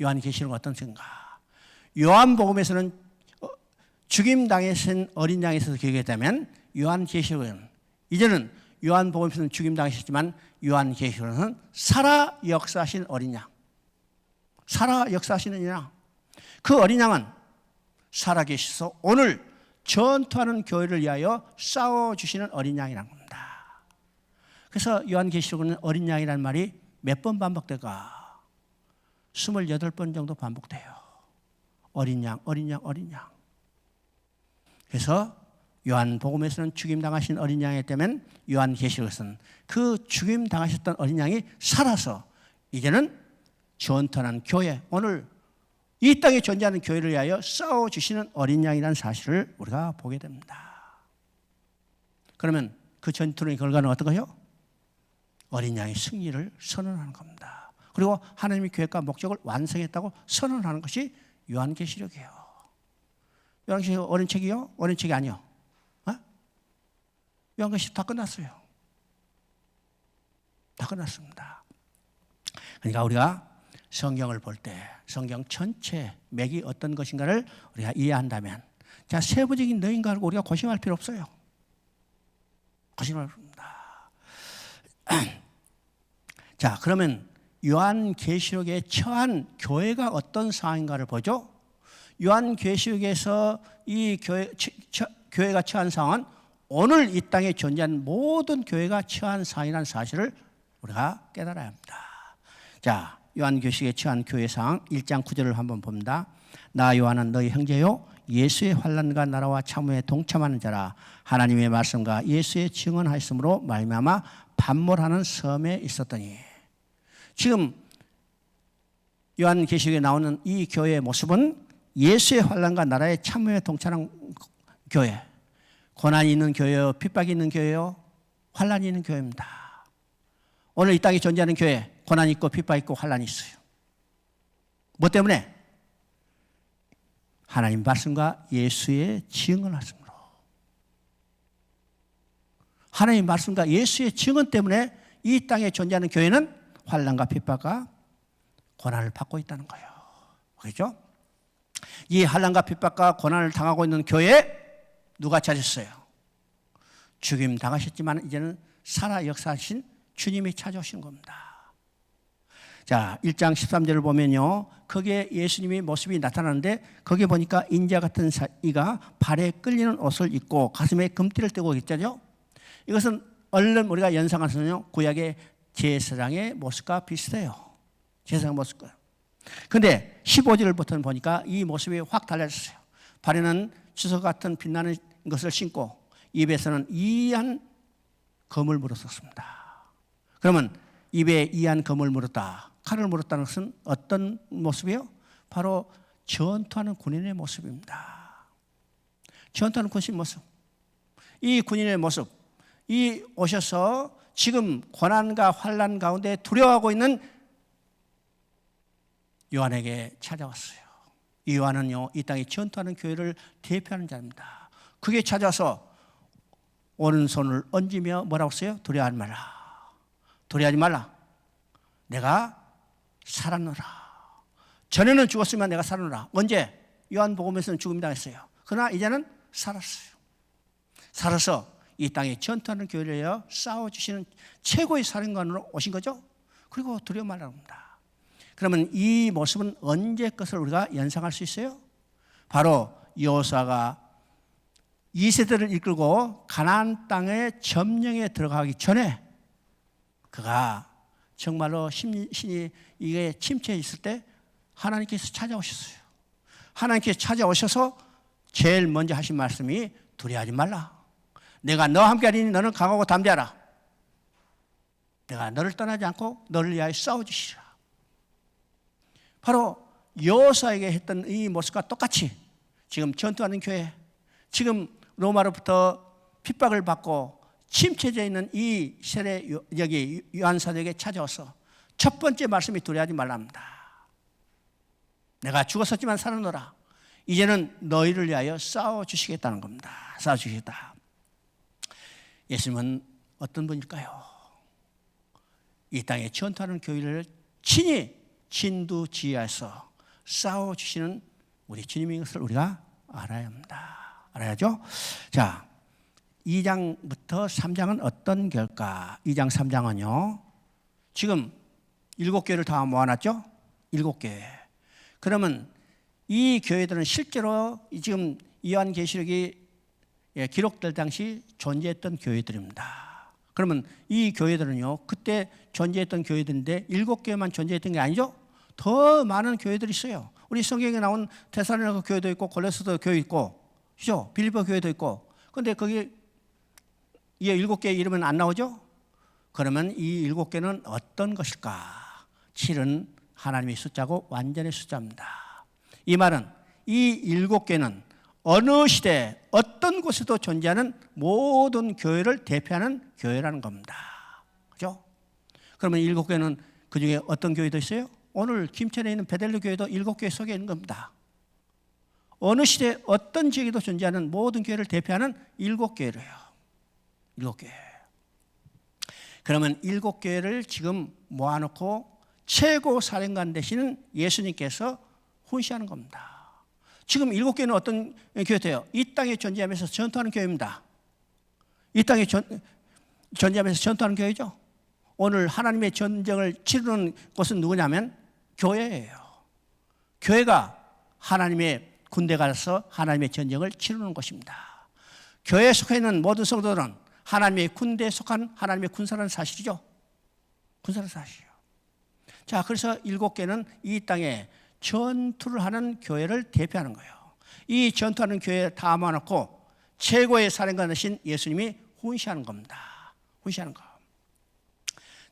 요한계시록은 어떤 것인가? 요한복음에서는 죽임당하신 어린 양에서 기록했다면, 요한계시록은 이제는 요한복음에서는 죽임당하셨지만 요한계시록은 살아 역사하신 어린 양, 살아 역사하시는 양. 그 어린 양은 살아계셔서 오늘 전투하는 교회를 위하여 싸워주시는 어린 양이라는 겁니다. 그래서 요한계시록은 어린 양이라는 말이 몇 번 반복될까? 28번 정도 반복돼요. 어린 양, 어린 양, 어린 양. 그래서 요한복음에서는 죽임당하신 어린 양이 때면, 요한계시록에서는 그 죽임당하셨던 어린 양이 살아서 이제는 전투하는 교회, 오늘 이 땅에 존재하는 교회를 위하여 싸워주시는 어린 양이라는 사실을 우리가 보게 됩니다. 그러면 그 전투의 결과는 어떤가요? 어린 양의 승리를 선언하는 겁니다. 그리고 하나님의 계획과 목적을 완성했다고 선언하는 것이 요한계시록이에요. 요한계시록 어린 책이요? 어린 책이 아니요. 요한계시록 다 끝났어요. 다 끝났습니다. 그러니까 우리가 성경을 볼 때 성경 전체 맥이 어떤 것인가를 우리가 이해한다면, 자, 세부적인 내용 가지고 우리가 고심할 필요 없어요. 고심할 필요 없습니다. 자, 그러면 요한계시록에 처한 교회가 어떤 상황인가를 보죠. 요한계시록에서 이 교회가 처한 상황은 오늘 이 땅에 존재하는 모든 교회가 처한 상황이라는 사실을 우리가 깨달아야 합니다. 자, 요한계시록에 처한 교회 상황 1장 9절을 한번 봅니다. 나 요한은 너희 형제요, 예수의 환난과 나라와 참음에 동참하는 자라. 하나님의 말씀과 예수의 증언하였으므로 말미암아 반몰하는 섬에 있었더니. 지금 요한계시록에 나오는 이 교회의 모습은 예수의 환난과 나라의 참음에 동참하는 교회, 고난이 있는 교회요, 핍박이 있는 교회요, 환난이 있는 교회입니다. 오늘 이 땅에 존재하는 교회, 고난이 있고 핍박이 있고 환난이 있어요. 뭐 때문에? 하나님 말씀과 예수의 증언하심으로. 하나님 말씀과 예수의 증언 때문에 이 땅에 존재하는 교회는 환난과 핍박과 고난을 받고 있다는 거예요. 그렇죠? 이 환난과 핍박과 고난을 당하고 있는 교회에 누가 찾았어요? 죽임 당하셨지만 이제는 살아 역사하신 주님이 찾아오신 겁니다. 자, 1장 13절을 보면요, 거기에 예수님의 모습이 나타나는데, 거기에 보니까 인자 같은 이가 발에 끌리는 옷을 입고 가슴에 금띠를 떼고 있잖아요. 이것은 얼른 우리가 연상하는 구약의 제사장의 모습과 비슷해요. 제사장 모습과. 그런데 15절부터는 보니까 이 모습이 확 달라졌어요. 발에는 주석 같은 빛나는 것을 신고 입에서는 이한 검을 물었었습니다. 그러면 입에 이한 검을 물었다, 칼을 물었다는 것은 어떤 모습이에요? 바로 전투하는 군인의 모습입니다. 전투하는 군인의 모습. 이 군인의 모습, 이 오셔서 지금 고난과 환난 가운데 두려워하고 있는 요한에게 찾아왔어요. 이 요한은요, 이 땅에 전투하는 교회를 대표하는 자입니다. 그게 찾아서 오른손을 얹으며 뭐라고 써요? 두려워하지 말라. 두려워하지 말라. 내가 살았노라. 전에는 죽었으면 내가 살았노라. 언제? 요한복음에서는 죽음이 당했어요. 그러나 이제는 살았어요. 살아서 이 땅에 전투하는 교회를 위하여 싸워주시는 최고의 사령관으로 오신 거죠. 그리고 두려워 말라고 합니다. 그러면 이 모습은 언제 것을 우리가 연상할 수 있어요? 바로 여호수아가 2세대를 이끌고 가나안 땅의 점령에 들어가기 전에 그가 정말로 신이 이게 침체해 있을 때 하나님께서 찾아오셨어요. 하나님께서 찾아오셔서 제일 먼저 하신 말씀이 두려워하지 말라. 내가 너와 함께하리니 너는 강하고 담대하라. 내가 너를 떠나지 않고 너를 위하여 싸워주시리라. 바로 여호수아에게 했던 이 모습과 똑같이 지금 전투하는 교회, 지금 로마로부터 핍박을 받고 침체되어 있는 이 세례 여기 요한사도에게 찾아와서 첫 번째 말씀이 두려워하지 말랍니다. 내가 죽었었지만 살아노라. 이제는 너희를 위하여 싸워주시겠다는 겁니다. 싸워주시겠다. 예수님은 어떤 분일까요? 이 땅에 전투하는 교회를 친히 진두지휘해서 싸워주시는 우리 주님인 것을 우리가 알아야 합니다. 알아야죠? 자, 2장부터 3장은 어떤 결과? 2장 3장은요. 지금 7교회를 다 모아놨죠? 7교회. 그러면 이 교회들은 실제로 지금 요한계시록이 기록될 당시 존재했던 교회들입니다. 그러면 이 교회들은요, 그때 존재했던 교회들인데 7교회만 존재했던 게 아니죠? 더 많은 교회들이 있어요. 우리 성경에 나온 데살로니가 교회도 있고 골로새도 교회 있고, 그죠? 빌립보 교회도 있고. 그런데 거기 이 7개의 이름은 안 나오죠? 그러면 이 7개는 어떤 것일까? 7은 하나님의 숫자고 완전의 숫자입니다. 이 말은 이 7개는 어느 시대 어떤 곳에도 존재하는 모든 교회를 대표하는 교회라는 겁니다. 그죠? 그러면 7개는 그 중에 어떤 교회도 있어요? 오늘 김천에 있는 베델레 교회도 7교회 속에 있는 겁니다. 어느 시대 어떤 지역에도 존재하는 모든 교회를 대표하는 7교회래요. 7교회. 그러면 7교회를 지금 모아놓고 최고 사령관 되시는 예수님께서 훈시하는 겁니다. 지금 7교회는 어떤 교회예요? 이 땅에 존재하면서 전투하는 교회입니다. 이 땅에 존재하면서 전투하는 교회죠. 오늘 하나님의 전쟁을 치르는 곳은 누구냐면 교회예요. 교회가 하나님의 군대가 가서 하나님의 전쟁을 치르는 곳입니다. 교회에 속해 있는 모든 성도들은 하나님의 군대에 속한 하나님의 군사라는 사실이죠. 군사라는 사실이에요. 자, 그래서 7개는 이 땅에 전투를 하는 교회를 대표하는 거예요. 이 전투하는 교회에 다 모아놓고 최고의 사령관 되신 예수님이 훈시하는 겁니다. 훈시하는 거.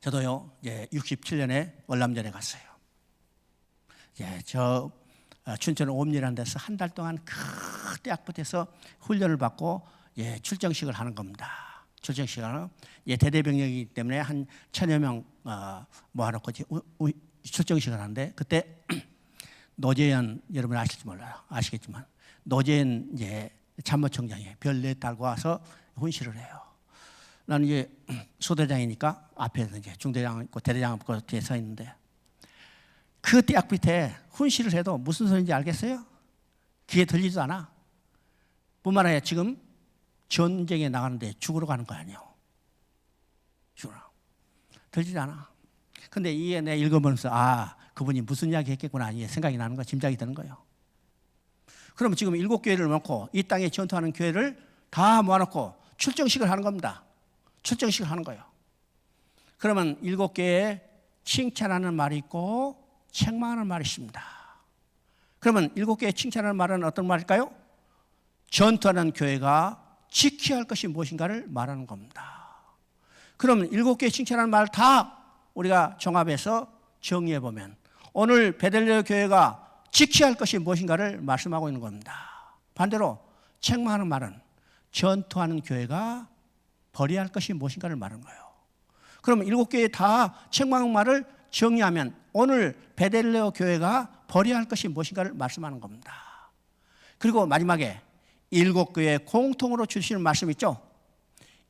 저도요, 이제 67년에 월남전에 갔어요. 저 춘천 옴리라는 데서 한 달 동안 그 대학부에서 훈련을 받고 출정식을 하는 겁니다. 출정식을 대대병력이기 때문에 한 1000여 명 모아놓고 출정식을 하는데 그때 노재현 여러분 아실지 몰라요. 아시겠지만 노재현 참모총장이 별내 달고 와서 훈시를 해요. 나는 이제 소대장이니까 앞에서 이제 중대장 있고 대대장 있고 뒤에 서 있는데 그 대학 밑에 훈시를 해도 무슨 소리인지 알겠어요? 귀에 들리지도 않아. 뿐만 아니라 지금 전쟁에 나가는데 죽으러 가는 거 아니에요. 죽으러. 들리지 않아. 근데 이게 내가 읽어보면서 그분이 무슨 이야기 했겠구나 생각이 나는 거, 짐작이 되는 거예요. 그럼 지금 7교회를 놓고 이 땅에 전투하는 교회를 다 모아놓고 출정식을 하는 겁니다. 출정식을 하는 거예요. 그러면 7교회에 칭찬하는 말이 있고 책망하는 말이 있습니다. 그러면 7교회에 칭찬하는 말은 어떤 말일까요? 전투하는 교회가 지켜야 할 것이 무엇인가를 말하는 겁니다. 그러면 7교회 칭찬하는 말 다 우리가 종합해서 정리해보면 오늘 베들레 교회가 지켜야 할 것이 무엇인가를 말씀하고 있는 겁니다. 반대로 책망하는 말은 전투하는 교회가 버려야 할 것이 무엇인가를 말하는 거예요. 그러면 7교회 다 책망하는 말을 정리하면 오늘 베들레 교회가 버려야 할 것이 무엇인가를 말씀하는 겁니다. 그리고 마지막에 7교회 공통으로 주시는 말씀 있죠.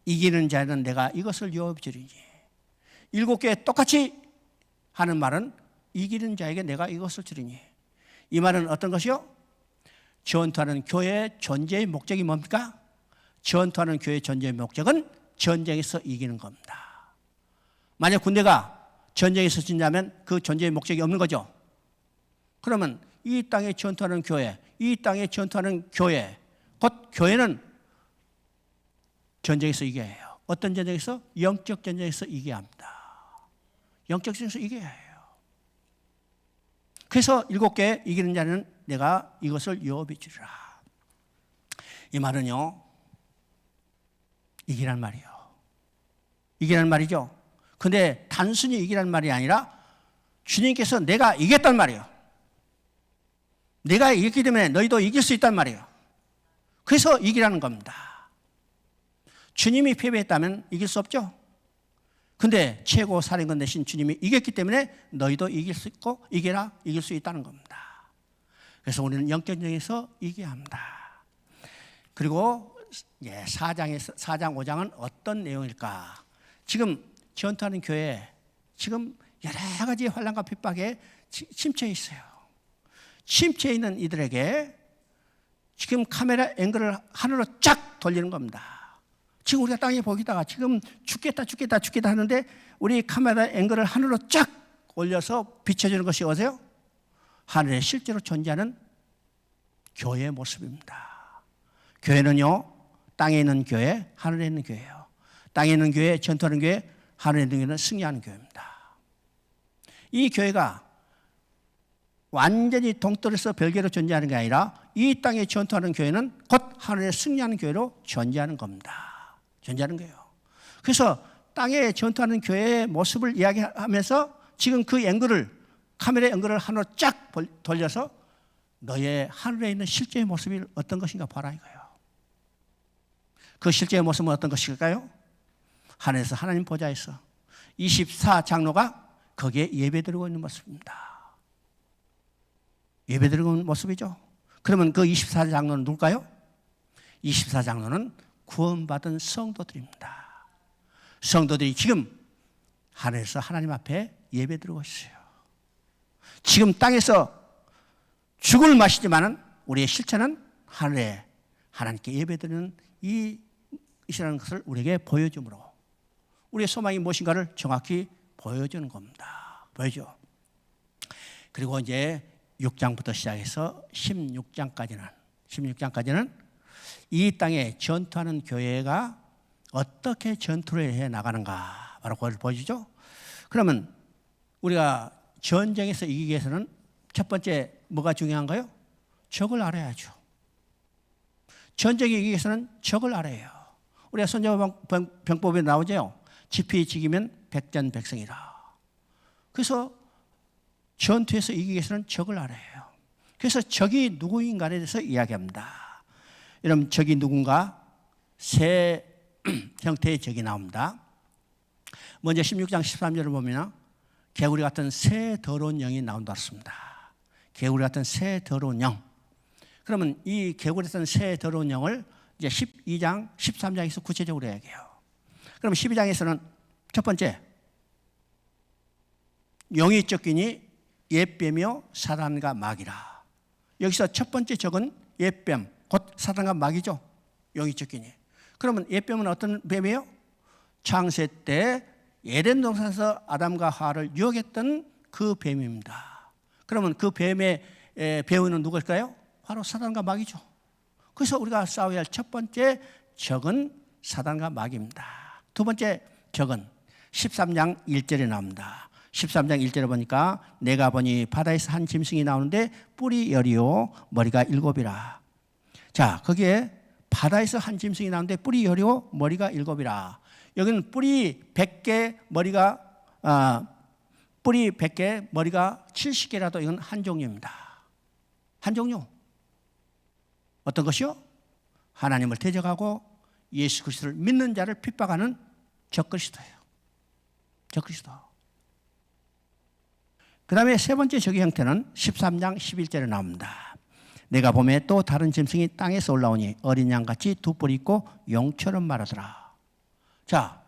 이기는 자는 내가 이것을 유업이 주리니. 7개 똑같이 하는 말은 이기는 자에게 내가 이것을 주리니. 이 말은 어떤 것이요? 전투하는 교회의 존재의 목적이 뭡니까? 전투하는 교회의 존재의 목적은 전쟁에서 이기는 겁니다. 만약 군대가 전쟁에서 진다면 그 존재의 목적이 없는 거죠. 그러면 이 땅에 전투하는 교회, 이 땅에 전투하는 교회, 곧 교회는 전쟁에서 이겨야 해요. 어떤 전쟁에서? 영적 전쟁에서 이겨야 합니다. 영적 전쟁에서 이겨야 해요. 그래서 7개 이기는 자는 내가 이것을 유업이 주리라. 이 말은요, 이기란 말이요. 이기란 말이죠. 근데 단순히 이기란 말이 아니라 주님께서 내가 이겼단 말이에요. 내가 이겼기 때문에 너희도 이길 수 있단 말이에요. 그래서 이기라는 겁니다. 주님이 패배했다면 이길 수 없죠. 근데 최고 사령관 되신 주님이 이겼기 때문에 너희도 이길 수 있고 이겨라, 이길 수 있다는 겁니다. 그래서 우리는 영적전쟁에서 이겨야 합니다. 그리고 4장, 5장은 어떤 내용일까? 지금 전투하는 교회, 지금 여러 가지 환난과 핍박에 침체해 있어요. 침체해 있는 이들에게 지금 카메라 앵글을 하늘로 쫙 돌리는 겁니다. 지금 우리가 땅에 보기다가 지금 죽겠다 하는데 우리 카메라 앵글을 하늘로 쫙 올려서 비춰주는 것이 어디세요? 하늘에 실제로 존재하는 교회의 모습입니다. 교회는요, 땅에 있는 교회, 하늘에 있는 교회예요. 땅에 있는 교회, 전투하는 교회, 하늘에 있는 교회는 승리하는 교회입니다. 이 교회가 완전히 동떨어서 별개로 존재하는 게 아니라 이 땅에 전투하는 교회는 곧 하늘에 승리하는 교회로 존재하는 겁니다. 존재하는 거예요. 그래서 땅에 전투하는 교회의 모습을 이야기하면서 지금 그 앵글을, 카메라 앵글을 하늘로 쫙 돌려서 너의 하늘에 있는 실제의 모습이 어떤 것인가 봐라 이거예요. 그 실제의 모습은 어떤 것일까요? 하늘에서 하나님 보좌에서 24장로가 거기에 예배드리고 있는 모습입니다. 예배드리고 있는 모습이죠. 그러면 그 24장로는 누굴까요? 24장로는 구원받은 성도들입니다. 성도들이 지금 하늘에서 하나님 앞에 예배드리고 있어요. 지금 땅에서 죽음을 마시지만은 우리의 실체는 하늘에 하나님께 예배드리는 이시라는 것을 우리에게 보여주므로 우리의 소망이 무엇인가를 정확히 보여주는 겁니다. 보여줘. 그리고 이제 6장부터 시작해서 16장까지는 이 땅에 전투하는 교회가 어떻게 전투를 해 나가는가 바로 그걸 보여주죠. 그러면 우리가 전쟁에서 이기기 위해서는 첫 번째 뭐가 중요한가요? 적을 알아야죠. 전쟁에 이기기 위해서는 적을 알아야 해요. 우리가 선제병법에 나오죠. 지피지기면 백전백승이라. 그래서 전투에서 이기기 위해서는 적을 알아야 해요. 그래서 적이 누구인가에 대해서 이야기합니다. 여러분, 적이 누군가? 세 형태의 적이 나옵니다. 먼저 16장 13절을 보면 개구리 같은 새 더러운 영이 나온다 했습니다. 개구리 같은 새 더러운 영. 그러면 이 개구리 같은 새 더러운 영을 이제 12장, 13장에서 구체적으로 이야기해요. 그럼 12장에서는 첫 번째, 영이 쫓기니 옛뱀이요 사단과 마귀라. 여기서 첫 번째 적은 옛뱀, 곧 사단과 마귀죠. 영이 쫓기니. 그러면 옛뱀은 어떤 뱀이에요? 창세 때 에덴 동산에서 아담과 하와를 유혹했던 그 뱀입니다. 그러면 그 뱀의 배우는 누구일까요? 바로 사단과 마귀죠. 그래서 우리가 싸워야 할 첫 번째 적은 사단과 마귀입니다. 두 번째 적은 13장 1절에 나옵니다. 13장 1절에 보니까 내가 보니 바다에서 한 짐승이 나오는데 뿔이 10이요 머리가 7이라. 자, 거기에 바다에서 한 짐승이 나오는데 뿔이 10이요 머리가 7이라. 여기는 뿔이 100개 머리가 70개라도 이건 한 종류입니다. 한 종류. 어떤 것이요? 하나님을 대적하고 예수 그리스도를 믿는 자를 핍박하는 적그리스도예요. 적그리스도. 그 다음에 세 번째 적의 형태는 13장 11절에 나옵니다. 내가 보매 또 다른 짐승이 땅에서 올라오니 어린 양같이 두 뿔이 있고 용처럼 마르더라. 자,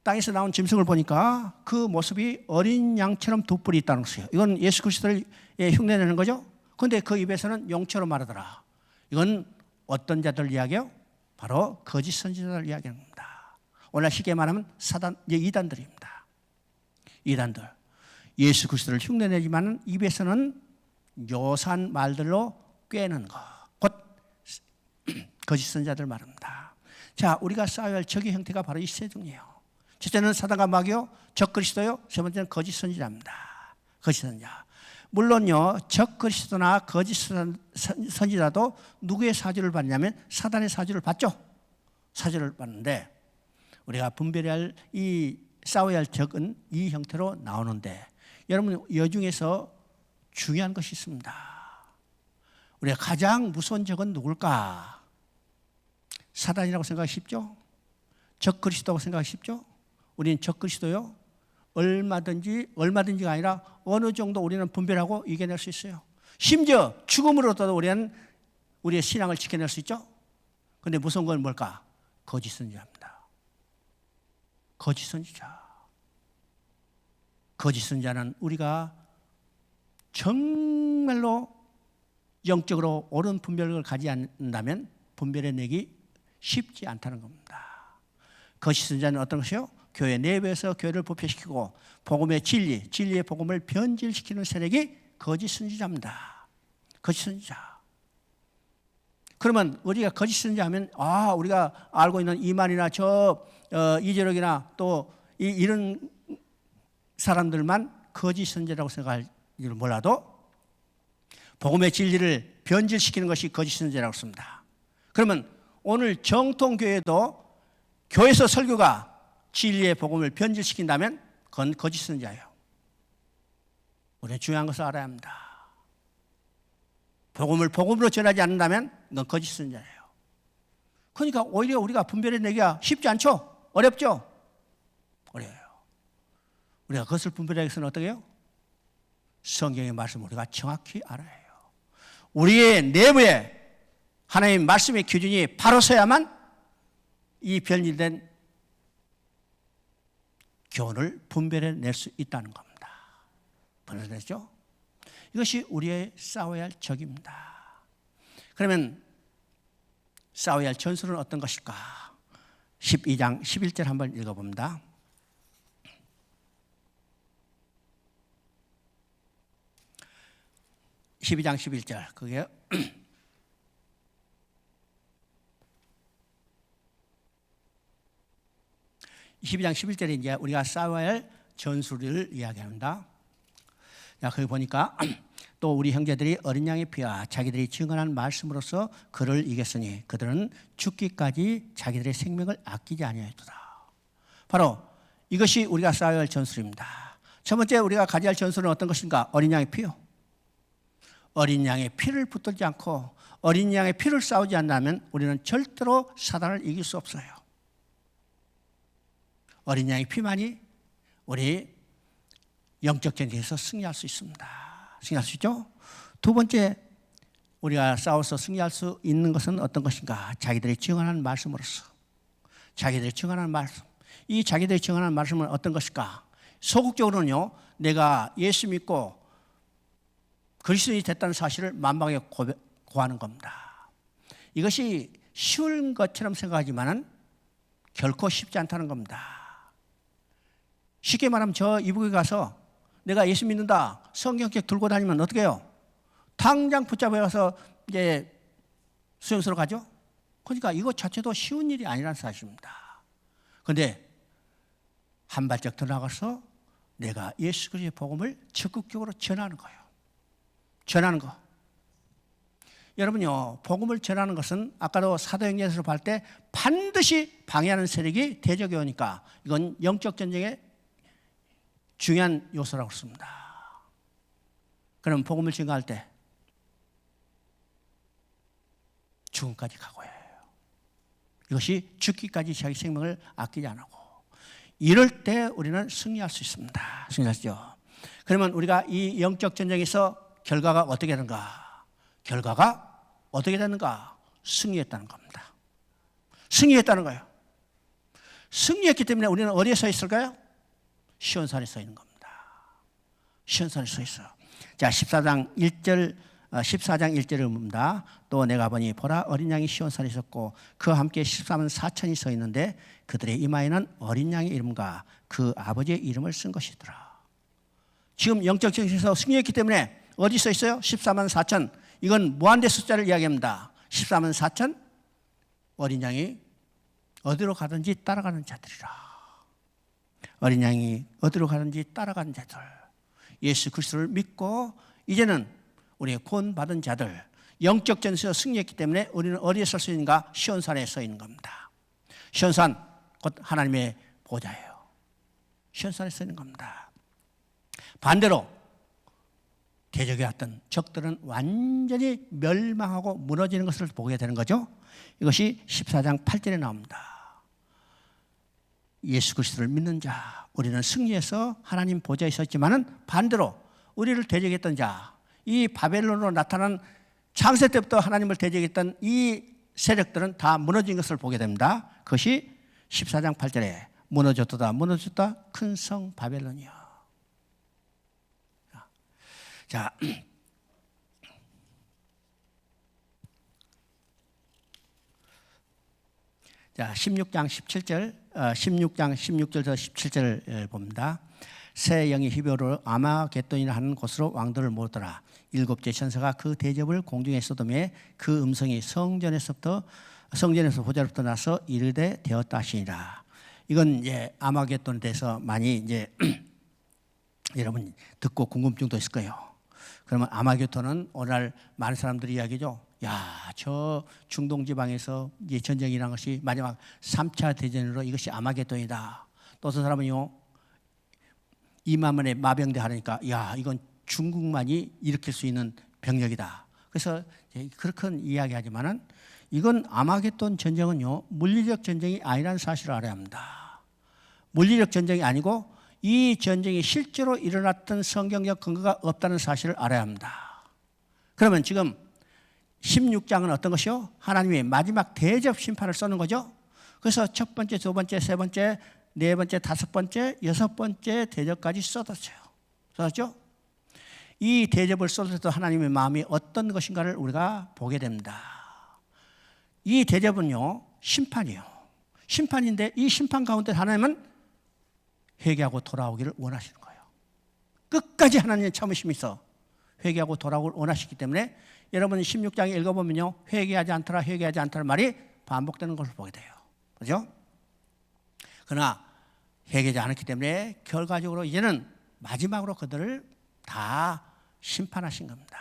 땅에서 나온 짐승을 보니까 그 모습이 어린 양처럼 두 뿔이 있다는 것이에요. 이건 예수 그리스도를 흉내내는 거죠. 그런데 그 입에서는 용처럼 말하더라. 이건 어떤 자들 이야기요? 바로 거짓 선지자들 이야기하는 겁니다. 오늘 쉽게 말하면 사단, 이단들입니다. 이단들. 예수 그리스도를 흉내내지만 입에서는 요산 말들로 꿰는 것. 곧 거짓 선지자들 말입니다. 자, 우리가 싸워야 할 적의 형태가 바로 이 세 종류예요. 첫째는 사단과 마귀요, 적 그리스도요, 세 번째는 거짓 선지자입니다. 거짓 선지자. 물론요, 적 그리스도나 거짓 선지자도 누구의 사주를 받냐면 사단의 사주를 받죠. 사주를 받는데 우리가 분별해야 할 싸워야 할 적은 이 형태로 나오는데 여러분 이 중에서 중요한 것이 있습니다. 우리가 가장 무서운 적은 누굴까? 사단이라고 생각하기 쉽죠? 적 그리스도라고 생각하기 쉽죠? 우리는 적 그리스도요, 얼마든지가 아니라 어느 정도 우리는 분별하고 이겨낼 수 있어요. 심지어 죽음으로도 우리는 우리의 신앙을 지켜낼 수 있죠. 그런데 무서운 건 뭘까? 거짓 선지자입니다. 거짓 선지자. 거짓 선지자는 우리가 정말로 영적으로 옳은 분별을 가지 않는다면 분별해내기 쉽지 않다는 겁니다. 거짓 선지자는 어떤 것이요? 교회 내부에서 교회를 부패시키고 복음의 진리의 복음을 변질시키는 세력이 거짓 선지자입니다. 거짓 선지자. 그러면 우리가 거짓 선지자하면 우리가 알고 있는 이만이나 이재력이나 또 이런 사람들만 거짓 선지자라고 생각할 줄 몰라도 복음의 진리를 변질시키는 것이 거짓 선지자라고 씁니다. 그러면 오늘 정통교회도 교회에서 설교가 진리의 복음을 변질시킨다면 그건 거짓 선지자예요. 우리는 중요한 것을 알아야 합니다. 복음을 복음으로 전하지 않는다면 그건 거짓 선지자예요. 그러니까 오히려 우리가 분별해내기가 쉽지 않죠? 어렵죠? 어려워요. 우리가 그것을 분별하기 위해서는 어떻게 해요? 성경의 말씀을 우리가 정확히 알아야 해요. 우리의 내부에 하나님의 말씀의 기준이 바로 서야만 이 변질된 교훈을 분별해낼 수 있다는 겁니다. 분별되죠? 이것이 우리의 싸워야 할 적입니다. 그러면 싸워야 할 전술은 어떤 것일까? 12장 11절 한번 읽어봅니다. (12장 11절) 그게 12장 11절에 이제 우리가 싸워야 할 전술을 이야기합니다. 자, 거기 보니까 또 우리 형제들이 어린 양의 피와 자기들이 증언한 말씀으로써 그를 이겼으니 그들은 죽기까지 자기들의 생명을 아끼지 아니하였도다. 바로 이것이 우리가 싸워야 할 전술입니다. 첫 번째 우리가 가져야 할 전술은 어떤 것인가? 어린 양의 피요. 어린 양의 피를 붙들지 않고 어린 양의 피를 싸우지 않는다면 우리는 절대로 사단을 이길 수 없어요. 어린 양의 피만이 우리 영적 전쟁에서 승리할 수 있습니다. 승리할 수 있죠? 두 번째 우리가 싸워서 승리할 수 있는 것은 어떤 것인가? 자기들이 증언한 말씀으로서. 자기들이 증언한 말씀. 이 자기들이 증언한 말씀은 어떤 것일까? 소극적으로는요, 내가 예수 믿고 그리스도인이 됐다는 사실을 만방에 고하는 겁니다. 이것이 쉬운 것처럼 생각하지만은 결코 쉽지 않다는 겁니다. 쉽게 말하면 저 이북에 가서 내가 예수 믿는다 성경책 들고 다니면 어떻게 해요? 당장 붙잡아서 이제 수용소로 가죠. 그러니까 이것 자체도 쉬운 일이 아니라는 사실입니다. 그런데 한 발짝 더 나가서 내가 예수 그리스도의 복음을 적극적으로 전하는 거예요. 전하는 거. 여러분요, 복음을 전하는 것은 아까도 사도행전에서 볼 때 반드시 방해하는 세력이 대적이 오니까 이건 영적 전쟁의 중요한 요소라고 씁니다. 그럼 복음을 증거할 때 죽음까지 각오해요. 이것이 죽기까지 자기 생명을 아끼지 않고 이럴 때 우리는 승리할 수 있습니다. 승리하시죠. 그러면 우리가 이 영적 전쟁에서 결과가 어떻게 되는가? 결과가 어떻게 되는가? 승리했다는 겁니다. 승리했다는 거예요. 승리했기 때문에 우리는 어디에 서 있을까요? 시온산에 서 있는 겁니다. 시온산에 서 있어요. 자, 14장 1절을 봅니다. 또 내가 보니 보라 어린 양이 시온산에 있었고 그와 함께 14만 4천이 서 있는데 그들의 이마에는 어린 양의 이름과 그 아버지의 이름을 쓴 것이더라. 지금 영적 정신에서 승리했기 때문에 어디 써 있어요? 14만 4천. 이건 무한대 숫자를 이야기합니다. 14만 4천 어린 양이 어디로 가든지 따라가는 자들이라. 어린 양이 어디로 가든지 따라가는 자들. 예수 그리스도를 믿고 이제는 우리의 구원받은 자들, 영적 전세에서 승리했기 때문에 우리는 어디에 설 수 있는가? 시온산에 서 있는 겁니다. 시온산 곧 하나님의 보좌예요. 시온산에 서 있는 겁니다. 반대로 대적에 왔던 적들은 완전히 멸망하고 무너지는 것을 보게 되는 거죠. 이것이 14장 8절에 나옵니다. 예수 그리스도를 믿는 자, 우리는 승리해서 하나님 보좌에 서 있지만은 반대로 우리를 대적했던 자, 이 바벨론으로 나타난 창세 때부터 하나님을 대적했던 이 세력들은 다 무너진 것을 보게 됩니다. 그것이 14장 8절에 무너졌다 무너졌다 큰 성 바벨론이야. 자, 자 16장 17절, 16장 16절에서 17절을 봅니다. 새 영이 히브리어로 아마겟돈이라 하는 곳으로 왕들을 모으더라. 일곱째 천사가 그 대접을 공중에 쏟으며 그 음성이 성전에서 보좌로부터 나서 이르되 되었다 하시니라. 이건 이제 아마겟돈에 대해서 많이 이제 여러분 듣고 궁금증도 있을 거예요. 그러면 아마겟돈은 오늘 많은 사람들이 이야기죠. 야, 저 중동 지방에서 이제 전쟁이 일어난 것이 마지막 3차 대전으로 이것이 아마겟돈이다. 또 어떤 사람은요, 2만 명의 마병대 하니까 야, 이건 중국만이 일으킬 수 있는 병력이다. 그래서 그렇게 이야기하지만은 이건 아마겟돈 전쟁은요, 물리적 전쟁이 아니라는 사실을 알아야 합니다. 물리적 전쟁이 아니고 이 전쟁이 실제로 일어났던 성경적 근거가 없다는 사실을 알아야 합니다. 그러면 지금 16장은 어떤 것이요? 하나님의 마지막 대접 심판을 쏘는 거죠. 그래서 첫 번째, 두 번째, 세 번째, 네 번째, 다섯 번째, 여섯 번째 대접까지 쏟았어요. 쏟았죠? 이 대접을 쏟을 때 하나님의 마음이 어떤 것인가를 우리가 보게 됩니다. 이 대접은요, 심판이에요. 심판인데 이 심판 가운데 하나님은 회개하고 돌아오기를 원하시는 거예요. 끝까지 하나님의 참으심이 있어 회개하고 돌아오기를 원하시기 때문에 여러분 16장에 읽어보면요, 회개하지 않더라 회개하지 않더라 말이 반복되는 것을 보게 돼요. 그렇죠? 그러나 회개하지 않았기 때문에 결과적으로 이제는 마지막으로 그들을 다 심판하신 겁니다.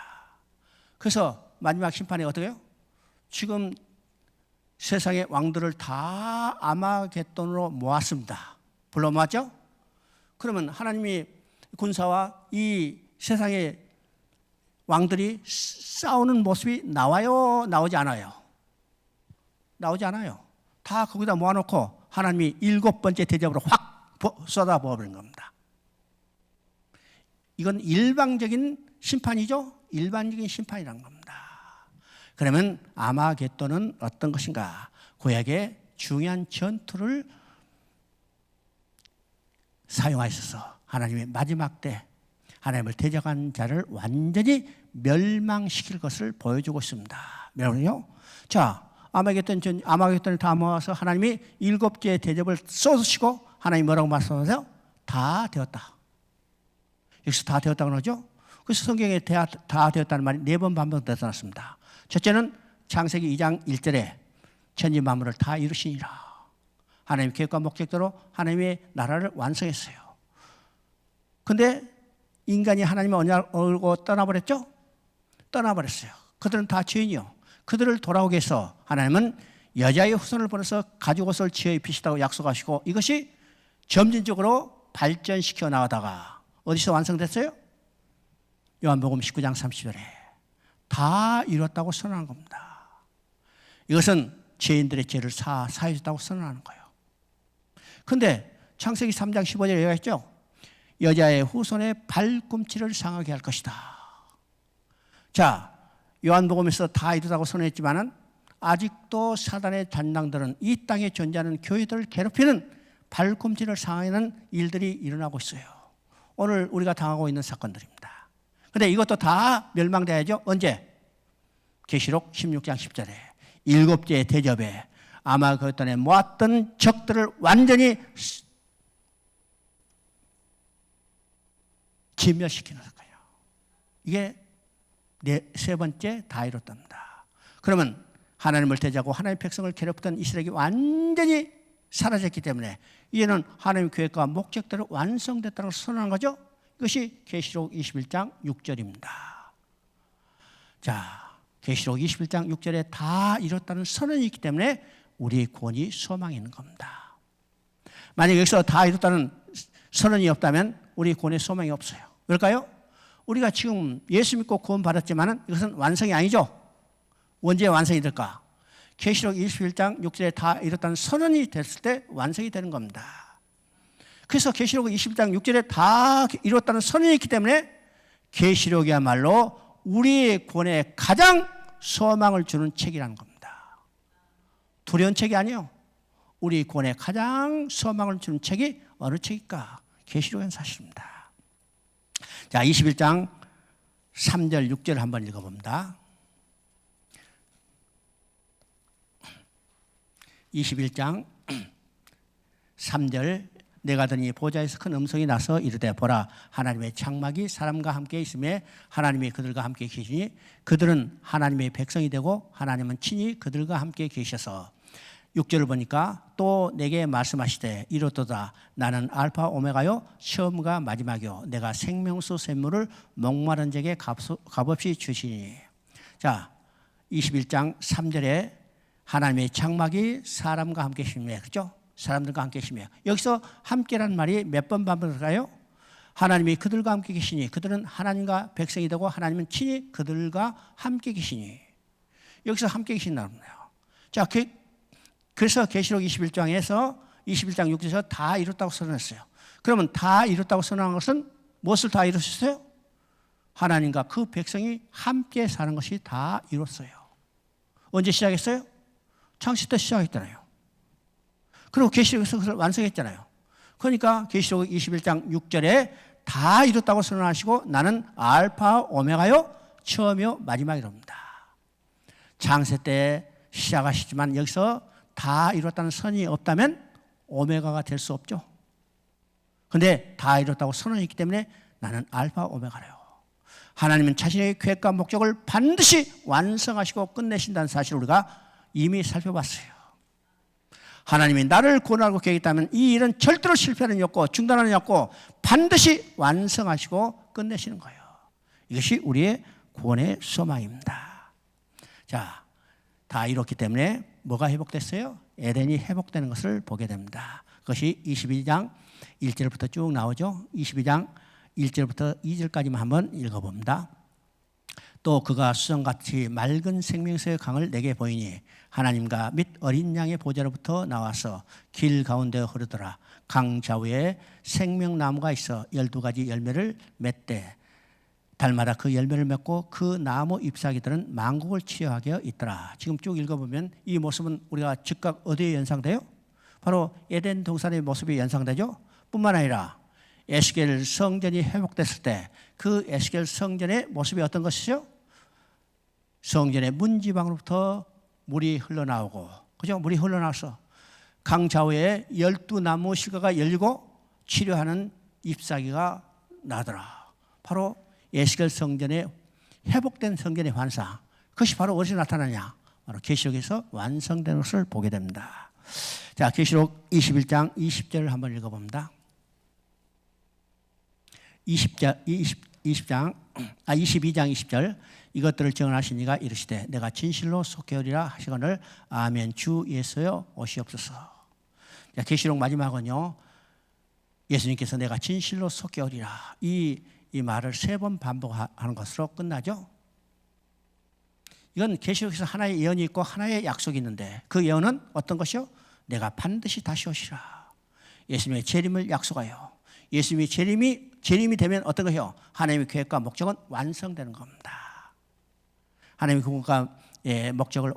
그래서 마지막 심판이 어떻게 해요? 지금 세상의 왕들을 다 아마겟돈으로 모았습니다. 불러 모았죠? 그러면 하나님이 군사와 이 세상의 왕들이 싸우는 모습이 나와요? 나오지 않아요? 나오지 않아요. 다 거기다 모아놓고 하나님이 7번째 대접으로 확 쏟아부어버린 겁니다. 이건 일방적인 심판이죠? 일반적인 심판이라는 겁니다. 그러면 아마겟돈은 어떤 것인가? 구약의 중요한 전투를 사용하셔서 하나님의 마지막 때 하나님을 대적한 자를 완전히 멸망시킬 것을 보여주고 있습니다. 여러분요. 자, 아마겟돈을 다 모아서 하나님이 7개의 대접을 쏟으시고 하나님 뭐라고 말씀하세요? 다 되었다. 여기서 다 되었다고 그러죠? 그래서 성경에 다 되었다는 말이 4번 반복 나타났습니다. 첫째는 창세기 2장 1절에 천지 만물을 다 이루시니라. 하나님의 계획과 목적대로 하나님의 나라를 완성했어요. 그런데 인간이 하나님의 언약을 어기고 떠나버렸죠? 떠나버렸어요. 그들은 다 죄인이요. 그들을 돌아오게 해서 하나님은 여자의 후손을 보내서 가죽 옷을 지어 입히시다고 약속하시고 이것이 점진적으로 발전시켜 나가다가 어디서 완성됐어요? 요한복음 19장 30절에 다 이뤘다고 선언한 겁니다. 이것은 죄인들의 죄를 사해줬다고 선언하는 거예요. 그런데 창세기 3장 15절에 얘기했죠. 여자의 후손의 발꿈치를 상하게 할 것이다. 자, 요한복음에서 다 이루다고 선언했지만은 아직도 사단의 잔당들은 이 땅에 존재하는 교회들을 괴롭히는 발꿈치를 상하는 일들이 일어나고 있어요. 오늘 우리가 당하고 있는 사건들입니다. 그런데 이것도 다 멸망돼야죠. 언제? 계시록 16장 10절에 일곱째 대접에 아마겟돈에 모았던 적들을 완전히 진멸시키는 거예요. 이게 세 번째 다 이뤘답니다. 그러면 하나님을 대적하고 하나님의 백성을 괴롭혔던 이스라엘이 완전히 사라졌기 때문에 이제는 하나님의 계획과 목적대로 완성됐다는 것을 선언한 거죠. 이것이 계시록 21장 6절입니다. 자, 계시록 21장 6절에 다 이뤘다는 선언이 있기 때문에 우리의 구원이 소망이 있는 겁니다. 만약 여기서 다 이뤘다는 선언이 없다면 우리 구원에 소망이 없어요. 왜일까요? 우리가 지금 예수 믿고 구원 받았지만 이것은 완성이 아니죠. 언제 완성이 될까? 계시록 21장 6절에 다 이뤘다는 선언이 됐을 때 완성이 되는 겁니다. 그래서 계시록 21장 6절에 다 이뤘다는 선언이 있기 때문에 계시록이야말로 우리의 구원에 가장 소망을 주는 책이라는 겁니다. 두려운 책이 아니에요. 우리 구원에 가장 소망을 주는 책이 어느 책일까? 계시록은 사실입니다. 자, 21장 3절 6절 한번 읽어봅니다. 21장 3절 내가 드니 보좌에서 큰 음성이 나서 이르되 보라 하나님의 장막이 사람과 함께 있으매 하나님이 그들과 함께 계시니 그들은 하나님의 백성이 되고 하나님은 친히 그들과 함께 계셔서 6절을 보니까 또 내게 말씀하시되 이렇도다 나는 알파 오메가요 처음과 마지막이요 내가 생명수 샘물을 목마른 자에게 값없이 주시니. 자, 21장 3절에 하나님의 장막이 사람과 함께 계시며, 그렇죠? 사람들과 함께 계시며, 여기서 함께라는 말이 몇 번 반복할까요? 하나님이 그들과 함께 계시니 그들은 하나님과 백성이 되고 하나님은 친히 그들과 함께 계시니. 여기서 함께 계신다는 거예요. 자, 그래서 계시록 21장에서 21장 6절에서 다 이뤘다고 선언했어요. 그러면 다 이뤘다고 선언한 것은 무엇을 다 이루셨어요? 하나님과 그 백성이 함께 사는 것이 다 이뤘어요. 언제 시작했어요? 창세 때 시작했잖아요. 그리고 계시록에서 그것을 완성했잖아요. 그러니까 계시록 21장 6절에 다 이뤘다고 선언하시고 나는 알파 오메가요 처음이요 마지막이랍니다. 창세 때 시작하시지만 여기서 다 이뤘다는 선이 없다면 오메가가 될 수 없죠. 그런데 다 이뤘다고 선언이 있기 때문에 나는 알파 오메가래요. 하나님은 자신의 계획과 목적을 반드시 완성하시고 끝내신다는 사실을 우리가 이미 살펴봤어요. 하나님이 나를 구원하고 계획했다면 이 일은 절대로 실패하는 일 없고 중단하는 일 없고 반드시 완성하시고 끝내시는 거예요. 이것이 우리의 구원의 소망입니다. 자, 다 이뤘기 때문에 뭐가 회복됐어요? 에덴이 회복되는 것을 보게 됩니다. 그것이 22장 1절부터 쭉 나오죠. 22장 1절부터 2절까지만 한번 읽어봅니다. 또 그가 수정같이 맑은 생명수의 강을 내게 보이니 하나님과 및 어린 양의 보좌로부터 나와서 길 가운데 흐르더라. 강 좌우에 생명나무가 있어 12가지 열매를 맺되 달마다 그 열매를 맺고 그 나무 잎사귀들은 만국을 치유하게 하여 있더라. 지금 쭉 읽어보면 이 모습은 우리가 즉각 어디에 연상돼요? 바로 에덴 동산의 모습이 연상되죠. 뿐만 아니라 에스겔 성전이 회복됐을 때 그 에스겔 성전의 모습이 어떤 것이죠? 성전의 문지방으로부터 물이 흘러나오고, 그죠? 물이 흘러나와서 강 좌우에 12나무 실과가 열리고 치료하는 잎사귀가 나더라. 바로 에스겔 성전의 회복된 성전의 환상. 그것이 바로 어디서 나타나냐? 바로 계시록에서 완성된 것을 보게 됩니다. 자, 계시록 21장 20절을 한번 읽어봅니다. 22장 20절 이것들을 정언하시니가 이르시되 내가 진실로 속회하리라 하시거늘 아멘 주 예수여 오시옵소서. 자, 계시록 마지막은요 예수님께서 내가 진실로 속회하리라 이 말을 3번 반복하는 것으로 끝나죠. 이건 계시록에서 하나의 예언이 있고 하나의 약속이 있는데 그 예언은 어떤 것이요? 내가 반드시 다시 오시라. 예수님의 재림을 약속하여 예수님이 재림이 되면 어떤 것이요? 하나님의 계획과 목적은 완성되는 겁니다. 하나님의 목적을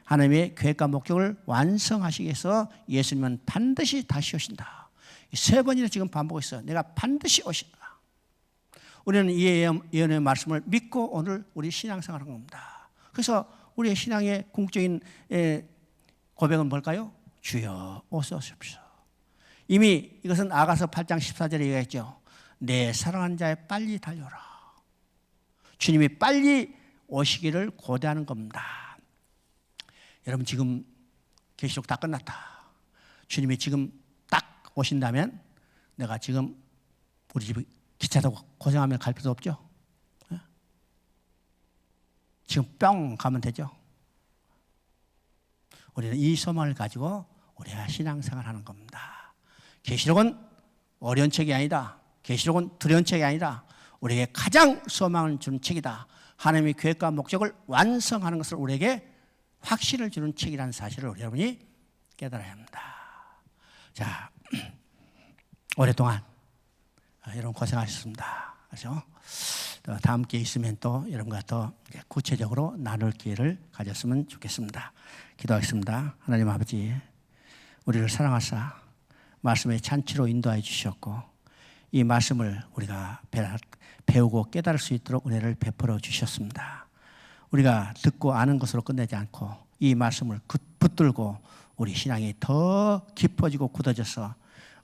하나님의 계획과 목적을 완성하시기 위해서 예수님은 반드시 다시 오신다. 세 번이나 지금 반복했어요. 내가 반드시 오신다. 우리는 이 예언의 말씀을 믿고 오늘 우리 신앙생활을 하는 겁니다. 그래서 우리의 신앙의 궁극적인 고백은 뭘까요? 주여 오소서. 이미 이것은 아가서 8장 14절에 얘기했죠. 내 사랑하는 자에 빨리 달려라. 주님이 빨리 오시기를 고대하는 겁니다. 여러분 지금 계시록 다 끝났다. 주님이 지금 딱 오신다면 내가 지금 우리 집 기차 타고 고생하며 갈 필요도 없죠. 지금 뿅 가면 되죠. 우리는 이 소망을 가지고 우리가 신앙생활하는 겁니다. 계시록은 어려운 책이 아니다. 계시록은 두려운 책이 아니다. 우리에게 가장 소망을 주는 책이다. 하나님의 계획과 목적을 완성하는 것을 우리에게 확신을 주는 책이라는 사실을 우리 여러분이 깨달아야 합니다. 자, 오랫동안 여러분 고생하셨습니다. 그렇죠? 다음 기회 있으면 또 여러분과 더 구체적으로 나눌 기회를 가졌으면 좋겠습니다. 기도하겠습니다. 하나님 아버지, 우리를 사랑하사 말씀의 잔치로 인도하여 주셨고 이 말씀을 우리가 배우고 깨달을 수 있도록 은혜를 베풀어 주셨습니다. 우리가 듣고 아는 것으로 끝내지 않고 이 말씀을 붙들고 우리 신앙이 더 깊어지고 굳어져서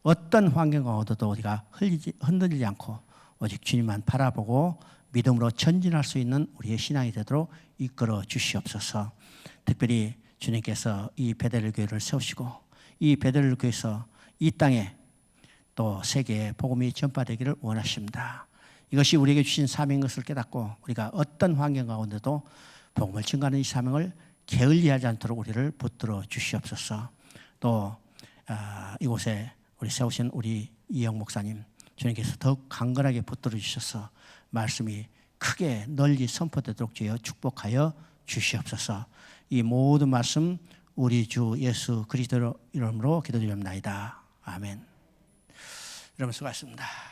어떤 환경 가운데도 우리가 흔들리지 않고 오직 주님만 바라보고 믿음으로 전진할 수 있는 우리의 신앙이 되도록 이끌어 주시옵소서. 특별히 주님께서 이 베델 교회를 세우시고 이 베델 교회에서 이 땅에 또 세계에 복음이 전파되기를 원하십니다. 이것이 우리에게 주신 사명인 것을 깨닫고 우리가 어떤 환경 가운데도 복음을 증거하는 이 사명을 게을리하지 않도록 우리를 붙들어 주시옵소서. 또 이곳에 우리 세우신 우리 이영 목사님 주님께서 더욱 강건하게 붙들어 주셔서 말씀이 크게 널리 선포되도록 주여 축복하여 주시옵소서. 이 모든 말씀 우리 주 예수 그리스도 이름으로 기도드립니다. 아멘. 여러분 수고하셨습니다.